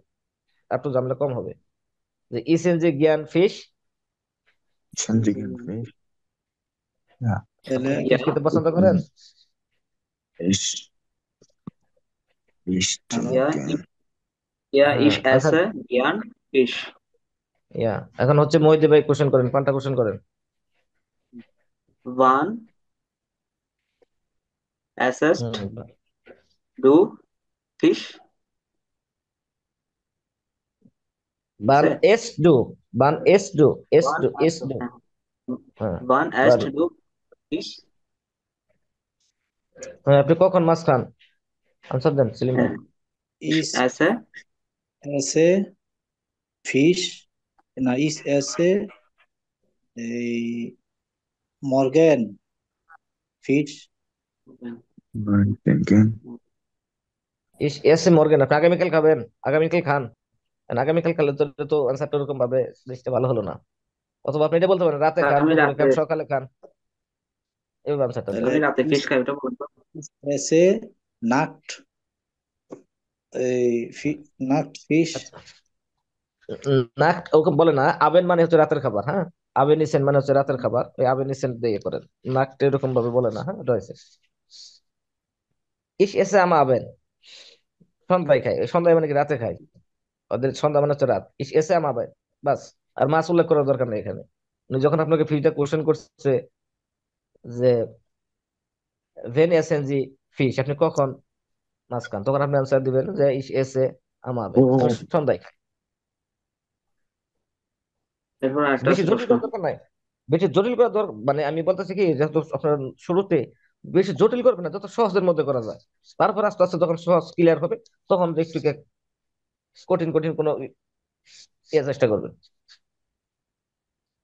Speaker 1: একটু ঝামেলা কম হবে। যে ইসেন যে জ্ঞান ফিশ,
Speaker 9: Sanjigan fish. Yeah.
Speaker 8: তাহলে
Speaker 1: আপনি কি
Speaker 2: ইয়া
Speaker 1: ফিশ খেতে পছন্দ করেন?
Speaker 9: Fish. Fish
Speaker 2: ইয়া
Speaker 9: trinken.
Speaker 2: ইয়া
Speaker 1: হ্যাঁ
Speaker 2: ইস
Speaker 1: আনসার,
Speaker 2: এসে জ্ঞান ফিশ।
Speaker 1: ইয়া। এখন হচ্ছে মহিদে ভাই কোশ্চেন করেন, পাল্টা কোশ্চেন করেন।
Speaker 2: ওয়ান অ্যাসেস্ট
Speaker 1: হুম,
Speaker 2: ডু ফিশ।
Speaker 1: বান
Speaker 2: আছে
Speaker 1: এস ডু, বান এস ডু, এস
Speaker 2: ওয়ান
Speaker 1: ডু, এস ডু। হ্যাঁ,
Speaker 2: ওয়ান
Speaker 1: বান।
Speaker 2: এস্ট ডু ফিশ।
Speaker 1: হ্যাঁ, আপনি কখন মাছ খান? আনসার দেন সেলিম ভাই।
Speaker 8: ইস
Speaker 2: এসে
Speaker 8: এসে ফিশ, না ইস এসে এই Morgan fish.
Speaker 9: Burn trinken.
Speaker 1: Is S A Morgan, আপনি আগামীকাল খাবেন, আগামীকাল খান। And আগামীকাল খেলে তো আনসারটা ওরকম ভাবে জিনিসটা ভালো হলো না। অথবা আপনি এটা বলতে পারেন রাতে খান,
Speaker 2: আমি
Speaker 1: দুপুরে
Speaker 2: রাতে
Speaker 1: খান, সকালে খান, এইভাবে আনসারটা দেন।
Speaker 8: তাহলে
Speaker 2: আমি রাতে
Speaker 8: ইস
Speaker 2: ফিশ খাই, ওটা বলবো।
Speaker 8: এসে নাকট এই নাকট ফিশ।
Speaker 1: আচ্ছা, নাক ওকে বলে না, আবেন মানে হচ্ছে রাতের খাবার। হ্যাঁ, আবেনিসেন মানে হচ্ছে রাতের খাবার, ওই আবেনিসেন দিয়ে করেন। নাকটা এরকম ভাবে বলে না, হ্যাঁ এটা হয়েছে। ইস এসে আমা আবেন, সন্ধ্যায় খাই, ওই সন্ধ্যায় মানে কি রাতে খাই, ওদের সন্ধ্যা মানে হচ্ছে রাত। ইস এসে আমা আবেন, বাস। আর মাছ উল্লেখ করার দরকার নেই এখানে। উনি যখন আপনাকে ফিশটা কোশ্চেন করছে যে ভেন এসেন জি ফিশ, আপনি কখন মাছ খান, তখন আপনি আনসার দিবেন যে ইস এসে আমা আবেন, আমি
Speaker 9: Oh,
Speaker 1: সন্ধ্যায় খাই।
Speaker 2: এরপর আরেকটা
Speaker 1: বেশি
Speaker 2: আছে
Speaker 1: জটিল
Speaker 2: প্রশ্ন।
Speaker 1: করার দরকার নাই, বেশি জটিল করার দরকার মানে আমি বলতেছি কি, যেহেতু আপনার শুরুতে বেশি জটিল করবে না, যত সহজের মধ্যে করা যায়। তারপর আস্তে আস্তে যখন সহজ ক্লিয়ার হবে, তখন একটু কঠিন কঠিন কোনো চেষ্টা করবেন।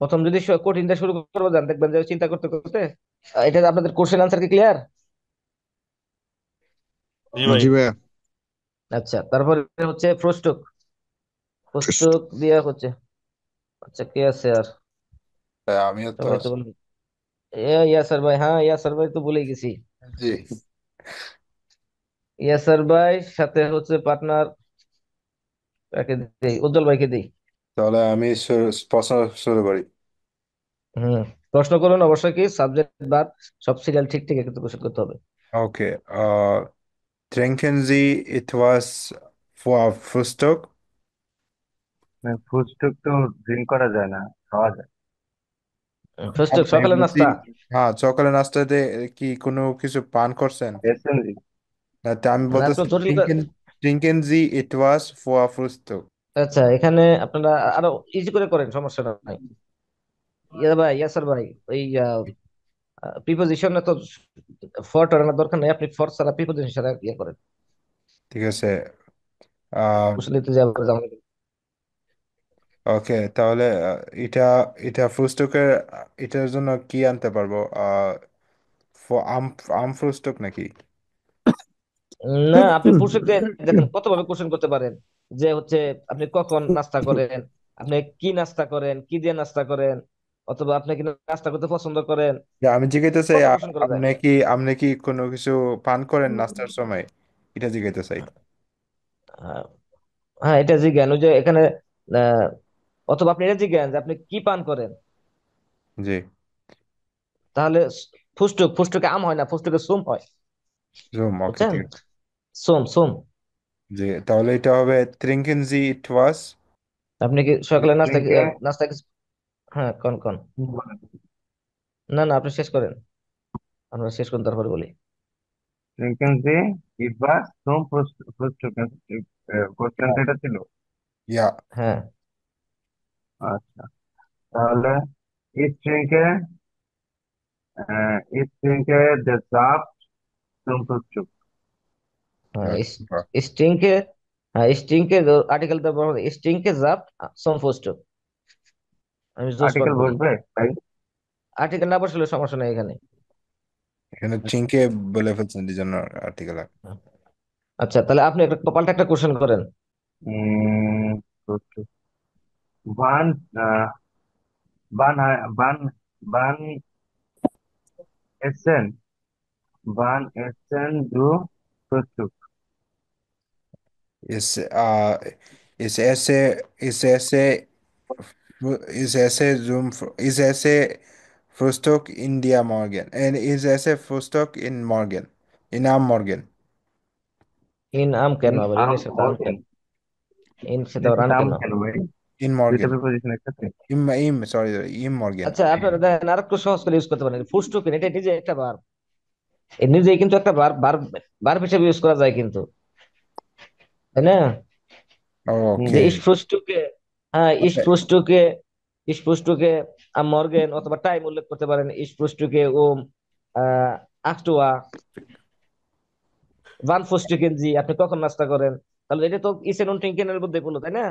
Speaker 1: প্রথম যদি কঠিন দিয়ে শুরু করবো যান, দেখবেন যে চিন্তা করতে করতে এটা আপনাদের কোশ্চেন আনসার কি ক্লিয়ার?
Speaker 5: জি ভাই।
Speaker 9: জি ভাইয়া।
Speaker 1: আচ্ছা, তারপরে হচ্ছে প্রশ্নক, প্রশ্নক দিয়ে হচ্ছে। আচ্ছা কে আছে আর,
Speaker 10: আমিও তো
Speaker 1: সবাই তো
Speaker 10: আছি।
Speaker 1: বলুন। ইয়াসার ভাই, হ্যাঁ ইয়াসার ভাই তো ভুলে গেছি।
Speaker 10: জি।
Speaker 1: ইয়াসার ভাই সাথে হচ্ছে পার্টনার কাকে দেই, উজ্জ্বল ভাইকে দেই।
Speaker 10: তাহলে আমি প্রশ্ন শুরু করি।
Speaker 1: হম, প্রশ্ন করুন অবশ্যই, কি সাবজেক্ট বাদ সব সিরিয়াল ঠিক ঠিক কিন্তু কোশ্চেন করতে হবে।
Speaker 10: ওকে। trinken Sie etwas vor Frühstück?
Speaker 3: Food তো ড্রিঙ্ক করা যায় না, খাওয়া যায়।
Speaker 1: ফার্স্ট
Speaker 10: আমি
Speaker 1: সকালে
Speaker 10: বলছি,
Speaker 1: নাস্তা।
Speaker 10: হ্যাঁ, সকালে নাস্তাতে কি কোনো কিছু পান করছেন?
Speaker 3: এসএনজি।
Speaker 10: না, তা আমি
Speaker 1: না একটু
Speaker 10: বলতেছি
Speaker 1: জটিল
Speaker 10: trinken Sie etwas vor Frühstück?
Speaker 1: আচ্ছা, এখানে আপনারা আরো ইজি করে করেন, সমস্যা নাই। ইয়া ভাই, ইয়াসার ভাই, ওই প্রিপোজিশন তো ফর টানার দরকার নেই, আপনি ফর ছাড়া প্রিপোজিশন ছাড়া ইয়ে করেন,
Speaker 10: ঠিক আছে। আহ
Speaker 1: বুঝলে তো যে আবার ঝামেলা।
Speaker 10: ওকে, তাহলে এটা এটা ফুস্টকের, এটার জন্য কি আনতে পারবো? আম আম ফুস্টক নাকি?
Speaker 1: না, আপনি পুরুষকে দেখেন কতভাবে কোশ্চেন করতে পারেন, যে হচ্ছে আপনি কখন নাস্তা করেন, আপনি কি নাস্তা করেন, কি দিয়ে নাস্তা করেন, অথবা আপনি কি নাস্তা করতে পছন্দ করেন,
Speaker 10: যে আমি জিজ্ঞাসা চাই,
Speaker 1: কত কোশ্চেন করা যায়।
Speaker 10: আপনি কি কোনো কিছু পান করেন নাস্তার সময়? এটা জিজ্ঞাসা চাই।
Speaker 1: আহ, হ্যাঁ এটা জিজ্ঞান, ওই যে এখানে আহ, অথবা আপনি এটা জিজ্ঞান যে আপনি কি পান করেন।
Speaker 10: জি।
Speaker 1: তাহলে ফুসটুক, ফুসটুকে আম হয় না, ফুসটুকে সোম হয়,
Speaker 10: জুম, ওকে,
Speaker 1: বুঝছেন?
Speaker 10: ঠিক আছে।
Speaker 1: সোম সোম।
Speaker 10: জি, তাহলে এটা হবে trinken Sie etwas?
Speaker 1: আপনি কি সকালে নাস্তা
Speaker 3: ড্রিঙ্কে
Speaker 1: নাস্তা হ্যাঁ কোন কোন, না না আপনি শেষ করেন, আমরা শেষ করুন তারপরে বলি।
Speaker 3: ড্রিঙ্কেন যে ইটবাস ফ্রম ফুড, কোশ্চেন এটা ছিল।
Speaker 10: Ja.
Speaker 1: হ্যাঁ,
Speaker 3: আচ্ছা, তাহলে ich trinke ich trinke den Saft zum Frühstück.
Speaker 1: হ্যাঁ
Speaker 10: Super.
Speaker 1: স্টিংকে, হ্যাঁ স্টিংকে আর্টিকেল তো স্টিংকে জাপ সোম ফুসটুক, আমি জোস পাট
Speaker 3: আর্টিকেল
Speaker 1: বলি।
Speaker 3: বসবে তাই?
Speaker 1: আর্টিকেল না বসলে সমস্যা নেই এখানে।
Speaker 10: এখানে চিনকে বলে ফেলছেন, এই জন্য আর্টিকেল।
Speaker 1: আচ্ছা, তাহলে আপনি একটা পাল্টা একটা কোশ্চেন করেন।
Speaker 3: Frühstück. Wann, wann essen, wann essen du Frühstück?
Speaker 10: Ist, ist esse Frühstück in der Morgen. Ist esse Frühstück in Morgen. In am Morgen.
Speaker 1: ইন আম কেন
Speaker 3: In
Speaker 1: আবার,
Speaker 3: am
Speaker 1: ইনের সাথে আম কেন,
Speaker 3: Morgen.
Speaker 1: ইন সাথে
Speaker 3: এর
Speaker 1: আবার
Speaker 3: সাথে
Speaker 1: আম
Speaker 3: am
Speaker 1: কেন?
Speaker 3: কেন ভাই?
Speaker 10: In
Speaker 3: দুইটা
Speaker 10: Morgen.
Speaker 3: প্রিপোজিশন একসাথে?
Speaker 10: Sorry, im Morgen.
Speaker 1: আচ্ছা, আপনারা দেখেন আর একটু সহজ করে ইউজ করতে পারেন, ফুসটুক এটা নিজে একটা বার, এর নিজেই কিন্তু একটা বার বার, বার হিসেবে ইউজ করা যায় কিন্তু, তাই না? যে
Speaker 3: হুম।
Speaker 1: ইস
Speaker 10: Okay.
Speaker 1: ফুসটুকে, হ্যাঁ ইস ফুসটুকে, ইস ফুসটুকে আম মর্গেন, অথবা টাইম উল্লেখ করতে পারেন, ইস ফুসটুকে ওম আখটুয়া ভান ফুসটুকেন জি, আপনি কখন নাস্তা করেন। তাহলে এটা তো ইসেন উন টিনকেনের মধ্যে পড়লো, তাই না?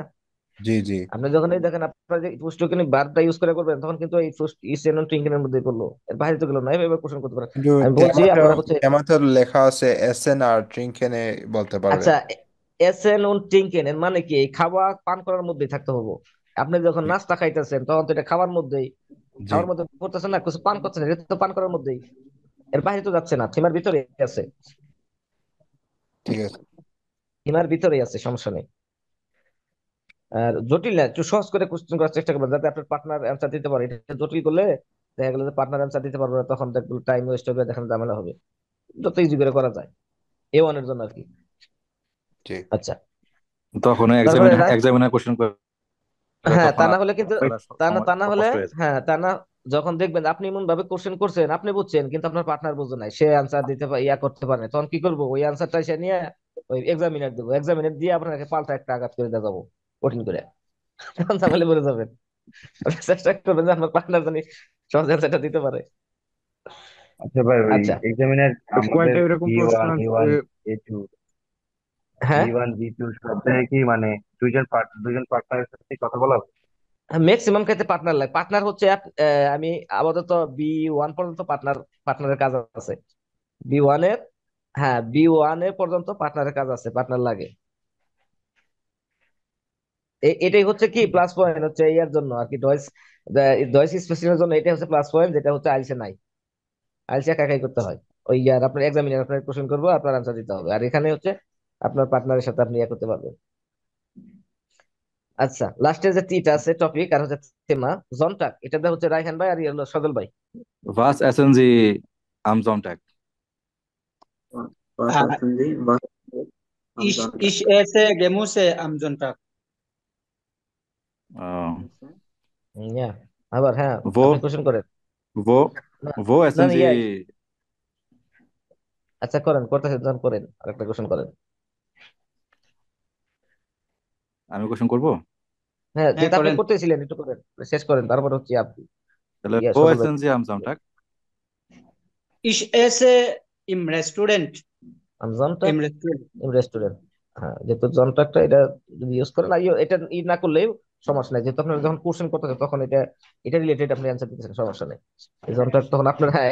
Speaker 10: জি, জি।
Speaker 1: আপনি যখন এই দেখেন আপনার যে ফুসটুকেন বারটা ইউজ করে করবেন, তখন কিন্তু এই ইসেন উন টিনকেনের মধ্যে পড়লো, এর বাইরে তো গেল না, এভাবে কোশ্চেন করতে পারেন।
Speaker 10: কিন্তু
Speaker 1: আমি বলছি আপনারা হচ্ছে,
Speaker 10: তেমাতে লেখা আছে এসেন আর ট্রিঙ্কেনে বলতে পারবেন।
Speaker 1: আচ্ছা এসেন উন টিনকেন এর মানে কি, এই খাওয়া পান করার মধ্যেই থাকতে হবে। আপনি যখন
Speaker 10: জি,
Speaker 1: নাস্তা খাইতেছেন তখন তো এটা খাওয়ার মধ্যেই,
Speaker 10: জি,
Speaker 1: খাওয়ার মধ্যে পড়তেছেন না, কিছু পান করছেন, এটা তো পান করার মধ্যেই, এর বাইরে তো যাচ্ছে না, সীমার ভিতরে আছে,
Speaker 10: ঠিক আছে।
Speaker 1: সীমার ভিতরেই আছে, সমস্যা নেই। আর জটিল না, একটু সহজ করে কোশ্চেন করার চেষ্টা করবেন যাতে আপনার পার্টনার অ্যান্সার দিতে পারে। এটা জটিল করলে দেখা গেলো যে পার্টনার অ্যান্সার দিতে পারবে না, তখন দেখবেন টাইম ওয়েস্ট হবে, দেখেন ঝামেলা হবে। যত ইজি করে করা যায় এ ওয়ান এর জন্য আর কি।
Speaker 10: জি।
Speaker 1: আচ্ছা,
Speaker 4: তখন
Speaker 1: তারপরে
Speaker 4: এক্সামিনার কোশ্চেন করে
Speaker 1: হ্যাঁ
Speaker 4: তখন
Speaker 1: তা
Speaker 4: আর
Speaker 1: না হলে কিন্তু, তা না হলে,
Speaker 4: কষ্ট হয়ে যায়।
Speaker 1: হ্যাঁ তা না, যখন দেখবেন আপনি এমন ভাবে কোশ্চেন করছেন, আপনি বুঝছেন কিন্তু আপনার পার্টনার বুঝে নাই, সে আনসার দিতে ইয়া করতে পারে না, তখন কি করবো, ওই আনসারটা সে নিয়ে ওই এক্সামিনার দেবো, এক্সামিনার দিয়ে আপনাকে পাল্টা একটা আঘাত করে দিয়ে যাবো, কঠিন করে। তখন তাহলে বলে যাবেন, আপনি চেষ্টা করবেন যে আপনার পার্টনার জানি সহজ অ্যান্সারটা দিতে পারে।
Speaker 3: আচ্ছা ভাই, ওই
Speaker 1: আচ্ছা,
Speaker 3: এক্সামিনার
Speaker 9: তো
Speaker 3: আমাদের
Speaker 9: কয়টা এরকম
Speaker 3: ভি
Speaker 9: প্রশ্ন
Speaker 3: ওয়ান এ
Speaker 9: আছে?
Speaker 3: ওয়ান এ টু ভি
Speaker 1: হ্যাঁ
Speaker 3: ওয়ান ভি টু সব জায়গায় কি মানে দুইজন পার্টনারের সাথে কথা বলা হবে?
Speaker 1: ম্যাক্সিমাম ক্ষেত্রে পার্টনার লাগে, পার্টনার হচ্ছে আমি আপাতত বি 1 পর্যন্ত পার্টনারের কাজ আছে, বি 1 এর, হ্যাঁ বি 1 এর পর্যন্ত পার্টনারের কাজ আছে, পার্টনার লাগে। এটাই হচ্ছে কি
Speaker 3: আচ্ছা,
Speaker 1: প্লাস পয়েন্ট হচ্ছে ইয়ার জন্য আর কি, ডয়েস, ডয়েস স্পেসিফিকের জন্য এটাই হচ্ছে প্লাস পয়েন্ট, যেটা হচ্ছে আইএলটিএস এ নাই। আইএলটিএস একা একাই করতে হয়। ওই আর আপনার এক্সামিনার আপনার কোশ্চেন করবো, আপনার আনসার দিতে হবে। আর এখানে হচ্ছে আপনার পার্টনারের সাথে আপনি ইয়ে করতে পারবেন। আচ্ছা, লাস্টে যে টিটা আছে টপিক আর হচ্ছে থেমা, জনটাক, এটা দিয়ে হচ্ছে রায়হান ভাই আর ইয়ে হলো সজল ভাই।
Speaker 4: Was essen Sie am Sonntag?
Speaker 6: Was
Speaker 2: ah,
Speaker 6: essen Sie? Was am
Speaker 2: ich
Speaker 6: Sonntag?
Speaker 2: ich esse Gemüse am Sonntag.
Speaker 4: Uh,
Speaker 1: ইয়া, আবার হ্যাঁ,
Speaker 4: wo,
Speaker 1: আপনি কোশ্চেন করেন।
Speaker 4: wo,
Speaker 1: না
Speaker 4: wo
Speaker 1: না
Speaker 4: essen
Speaker 1: না,
Speaker 4: Sie?
Speaker 1: ইয়া, আচ্ছা করেন, করতেছেন যখন করেন, আরেকটা কোশ্চেন করেন।
Speaker 4: আমি কোশ্চেন করবো।
Speaker 1: হ্যাঁ,
Speaker 2: হ্যাঁ
Speaker 1: যেটা আপনি
Speaker 2: করেন।
Speaker 1: করতেছিলেন একটু করেন, শেষ করেন, তারপর হচ্ছে আপনি
Speaker 4: তাহলে
Speaker 1: ইয়া
Speaker 4: wo
Speaker 1: সজল ভাই।
Speaker 4: essen Sie am Sonntag?
Speaker 2: Ich esse im Restaurant.
Speaker 1: জনটাক
Speaker 2: Im Restaurant.
Speaker 1: Restaurant. হ্যাঁ, যেহেতু জনটাকটা এটা যদি ইউজ করেন, আর এটা ই না করলেও সমস্যা নেই, যেহেতু আপনার যখন কোশ্চেন করতেছেন তখন এটা এটা রিলেটেড আপনি অ্যান্সার দিতেছেন, সমস্যা নেই। এই জনটাক তখন আপনার, হ্যাঁ,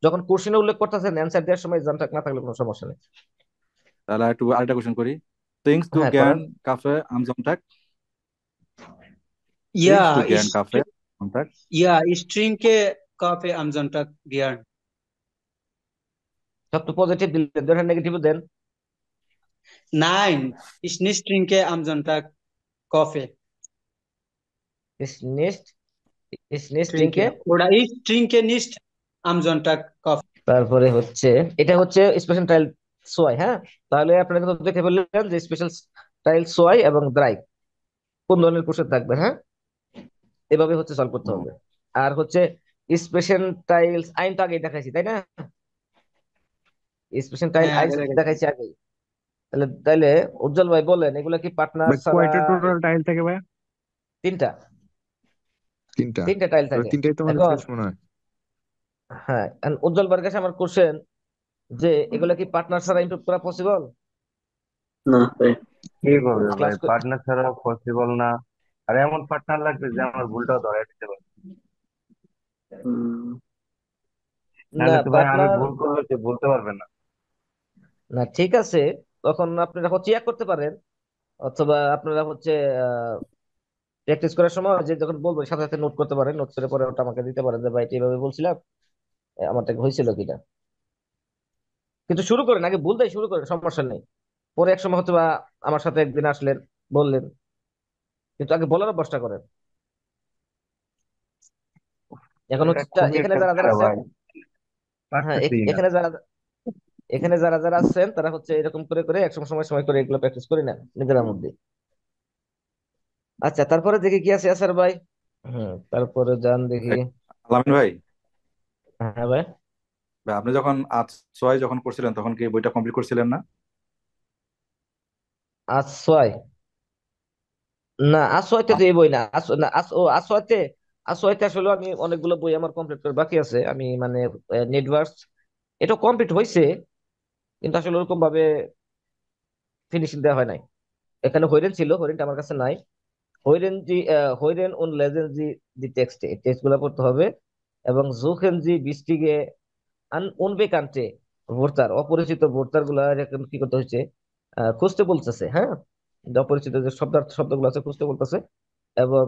Speaker 1: যখন কোশ্চেনে উল্লেখ করতেছেন অ্যান্সার দেওয়ার সময় জনটাক না থাকলে কোনো সমস্যা নেই।
Speaker 4: তাহলে একটু আরেকটা কোশ্চেন করি। Trinkst du
Speaker 1: হ্যাঁ
Speaker 4: gern
Speaker 1: করেন।
Speaker 4: Kaffee am Sonntag? Trinkst du
Speaker 2: Ja,
Speaker 4: gern Kaffee am Sonntag?
Speaker 2: ich trinke Kaffee am Sonntag gern.
Speaker 1: সব তো পজিটিভ দিলেন, ধরেন নেগেটিভ দেন।
Speaker 2: Nein, ich nicht trinke am Sonntag Kaffee.
Speaker 1: ইস নিস্ট, ইস নিস্ট
Speaker 2: Trinke.
Speaker 1: ট্রিঙ্কে।
Speaker 2: Oder ich trinke nicht am Sonntag Kaffee.
Speaker 1: তারপরে হচ্ছে এটা হচ্ছে স্পেশাল টাইল সোয়াই। হ্যাঁ, তাহলে আপনারা কিন্তু দেখে বললেন যে স্পেশাল টাইল সোয়াই এবং দ্রাই কোন ধরনের কোশ্চেন থাকবে। হ্যাঁ, এভাবে হচ্ছে সলভ করতে
Speaker 4: হুম,
Speaker 1: হবে। আর হচ্ছে স্পেশাল টাইলস আইন তো আগে দেখাইছি তাই না? স্পেশাল টাইল
Speaker 2: হ্যাঁ
Speaker 1: আইন
Speaker 2: আগে দেখাচ্ছি।
Speaker 1: দেখাইছি আগে। তাহলে তাইলে উজ্জ্বল ভাই বলেন, এগুলা কি পার্টনার
Speaker 9: ভাই
Speaker 1: ছাড়া?
Speaker 9: কয়টা টোটাল টাইল থাকে ভাই?
Speaker 1: তিনটা,
Speaker 9: তিনটা?
Speaker 1: তিনটা টাইল
Speaker 9: তো
Speaker 1: থাকে।
Speaker 9: তিনটাই তো আমার
Speaker 1: এখন
Speaker 9: শেষ মনে হয়।
Speaker 1: হ্যাঁ, এখন উজ্জ্বল ভাইয়ের কাছে আমার কোশ্চেন যে এগুলা কি পার্টনার ছাড়া ইমপ্রুভ করা পসিবল?
Speaker 6: না ভাই।
Speaker 3: কিভাবে ভাই,
Speaker 1: ক্লাস,
Speaker 3: পার্টনার ছাড়া পসিবল না। আর এমন পার্টনার লাগবে যে আমার ভুলটাও ধরাই দিতে পারে।
Speaker 6: উম,
Speaker 1: না
Speaker 3: নাহলে তো ভাই আমি
Speaker 1: পার্টনার,
Speaker 3: ভুল করলে তো বলতে পারবে না।
Speaker 1: না ঠিক আছে, তখন আপনারা হচ্ছে ইয়া করতে পারেন, অথবা আপনারা হচ্ছে প্র্যাকটিস করার সময় যে যখন বলবো সাথে সাথে নোট করতে পারেন, নোট করে পরে ওটা আমাকে দিতে পারেন যে ভাই এটা এইভাবে বলছিলাম, আমারটা হয়েছিল কিনা। কিন্তু শুরু করেন, আগে ভুল দেয় শুরু করেন, সমস্যা নেই। পরে এক সময় হয়তো বা আমার সাথে একদিন আসলেন, বললেন, কিন্তু আগে বলার অভ্যাসটা করেন। এখন
Speaker 3: এটা
Speaker 1: হচ্ছে
Speaker 3: খুবই
Speaker 1: এখানে
Speaker 3: একটা
Speaker 1: যারা যারা
Speaker 3: প্যারা
Speaker 1: আছেন,
Speaker 3: ভাই,
Speaker 1: হ্যাঁ
Speaker 3: পারতেছি না।
Speaker 1: এখানে যারা, এখানে যারা যারা আছেন তারা হচ্ছে এরকম করে করে একসময় সময় সময় করে এগুলো প্র্যাকটিস করি না নিজেদের মধ্যে। আচ্ছা, তারপরে দেখি কি আছে আসার ভাই। তারপরে যান দেখি।
Speaker 4: ভাই, আলামিন ভাই,
Speaker 1: হ্যাঁ ভাই।
Speaker 4: ভাই আপনি যখন আজ ছয় যখন করছিলেন তখন কি বইটা কমপ্লিট করছিলেন না?
Speaker 1: আশ্রয়, না আশ্রয়তে তো এই বই না, না ও আশ্রয়তে, আশ্রয়তে আসলে আমি অনেকগুলো বই আমার কমপ্লিট করে বাকি আছে। আমি মানে নেটওয়ার্কস এটা কমপ্লিট হয়েছে, কিন্তু আসলে ওরকম ভাবে ফিনিশিং দেওয়া হয় নাই। এখানে হইরেন ছিল, হইরেনটা আমার কাছে নাই। হইরেন জি, হইরেন উন লেজেন্ড জি, দি টেক্সট, এই টেক্সট গুলো পড়তে হবে। এবং জুখেন জি বিস্টিগে আন উনবেকান্তে, ভোক্তার অপরিচিত ভোক্তার গুলা এরকম কি করতে হয়েছে, খুঁজতে বলতেছে। হ্যাঁ, যে অপরিচিত যে শব্দগুলো আছে খুঁজতে বলতেছে। এবং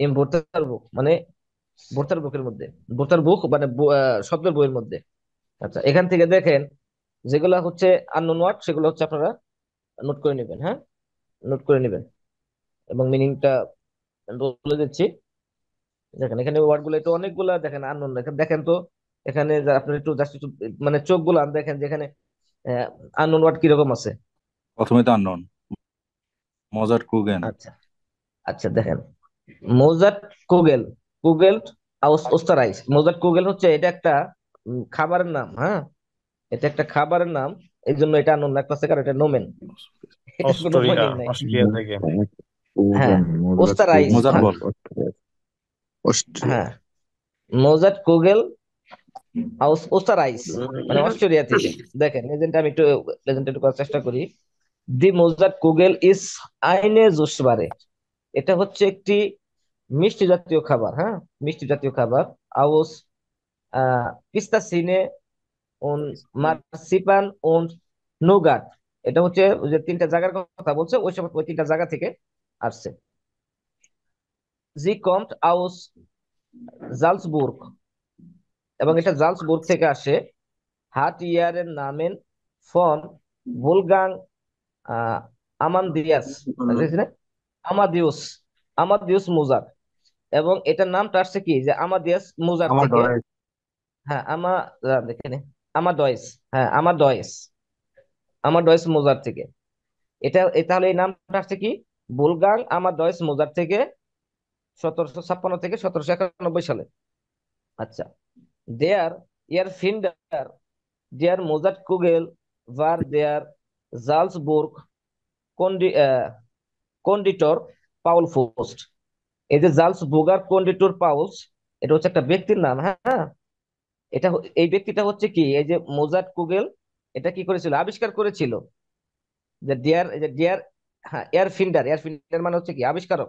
Speaker 1: এই ভোক্তার বুক মানে ভোক্তার বুকের মধ্যে, ভোক্তার বুক মানে শব্দের বইয়ের মধ্যে। আচ্ছা, এখান থেকে দেখেন যেগুলা হচ্ছে আননোন ওয়ার্ড সেগুলো হচ্ছে আপনারা নোট করে নেবেন। হ্যাঁ, নোট করে নেবেন এবং মিনিংটা বলে দিচ্ছি। দেখেন এখানে ওয়ার্ড গুলো একটু অনেকগুলা দেখেন আননোন, দেখেন দেখেন তো এখানে আপনার একটু জাস্ট একটু মানে চোখ বুলান, দেখেন যেখানে আননোন ওয়ার্ড কিরকম আছে।
Speaker 4: প্রথমে তো আননোন, মজার কুগেন।
Speaker 1: আচ্ছা, আচ্ছা দেখেন মোজাট কুগেল, কুগেল ওস্তারাইস। মোজাট কুগেল হচ্ছে এটা একটা খাবারের নাম। হ্যাঁ, এটা একটা খাবারের নাম, এই জন্য এটা আননোন একটা সেকার, এটা নোমেন, এটা কোনো
Speaker 5: অস্ট্রিয়া,
Speaker 1: মিনিং নাই।
Speaker 5: অস্ট্রিয়া থেকে।
Speaker 1: হ্যাঁ,
Speaker 9: মোজাত
Speaker 1: ওস্তারাইস।
Speaker 9: কুগেন
Speaker 4: মজার
Speaker 1: হ্যাঁ,
Speaker 4: বল।
Speaker 9: অস্ট্রিয়া।
Speaker 1: হ্যাঁ, মোজাট কুগেল ওস্তারাইস মানে অস্ট্রেলিয়া থেকে। দেখেন লেজেন্ডটা আমি একটু, লেজেন্ডটা একটু করার চেষ্টা করি। দি মোজাট কুগেল ইজ আইনে জুসবারে, এটা হচ্ছে একটি মিষ্টি জাতীয় খাবার। হ্যাঁ, মিষ্টি জাতীয় খাবার। আউস পিস্তা সিনে উন মার্সিপান উন নুগাট, এটা হচ্ছে ওই যে তিনটা জায়গার কথা বলছে, ওই সব ওই তিনটা জায়গা থেকে আসছে। জি কম্ট আউস জালসবুর্গ, এবং এটা জালসবুর্গ থেকে আসে। হাট ইয়ারের নামেন ফন ভুলগাং আমান্দিয়াস, বুঝেছি না? আমাদিউস, আমাদিউস মুজার। এবং এটার নামটা আসছে কি, যে আমাদিয়াস মুজার
Speaker 3: আমার
Speaker 1: থেকে।
Speaker 3: ডরে
Speaker 1: হ্যাঁ, দেখেন, আমাডয়েস। হ্যাঁ, আমাডয়েস, আমাডয়েস মুজার থেকে। তাহলে এই নামটা আসছে কি, বুলগাং আমাডয়েস মুজার থেকে, 1756 থেকে 1791 সালে। আচ্ছা, দেয়ার ইয়ার ফিন্ডার দেয়ার মোজাট কুগেল ভার দেয়ার জালসবুর্গ কন্ডিটর পাউল ফোস্ট। এই যে জালসবুর্গার কন্ডিটর পাউলস, এটা হচ্ছে একটা ব্যক্তির নাম। হ্যাঁ, এই ব্যক্তিটা হচ্ছে কি, এই যে মোজাট কুগেল, এটা কি করেছিল, আবিষ্কার করেছিল যে ডিয়ার, হ্যাঁ, এয়ার ফিন্ডার মানে হচ্ছে কি, আবিষ্কারক।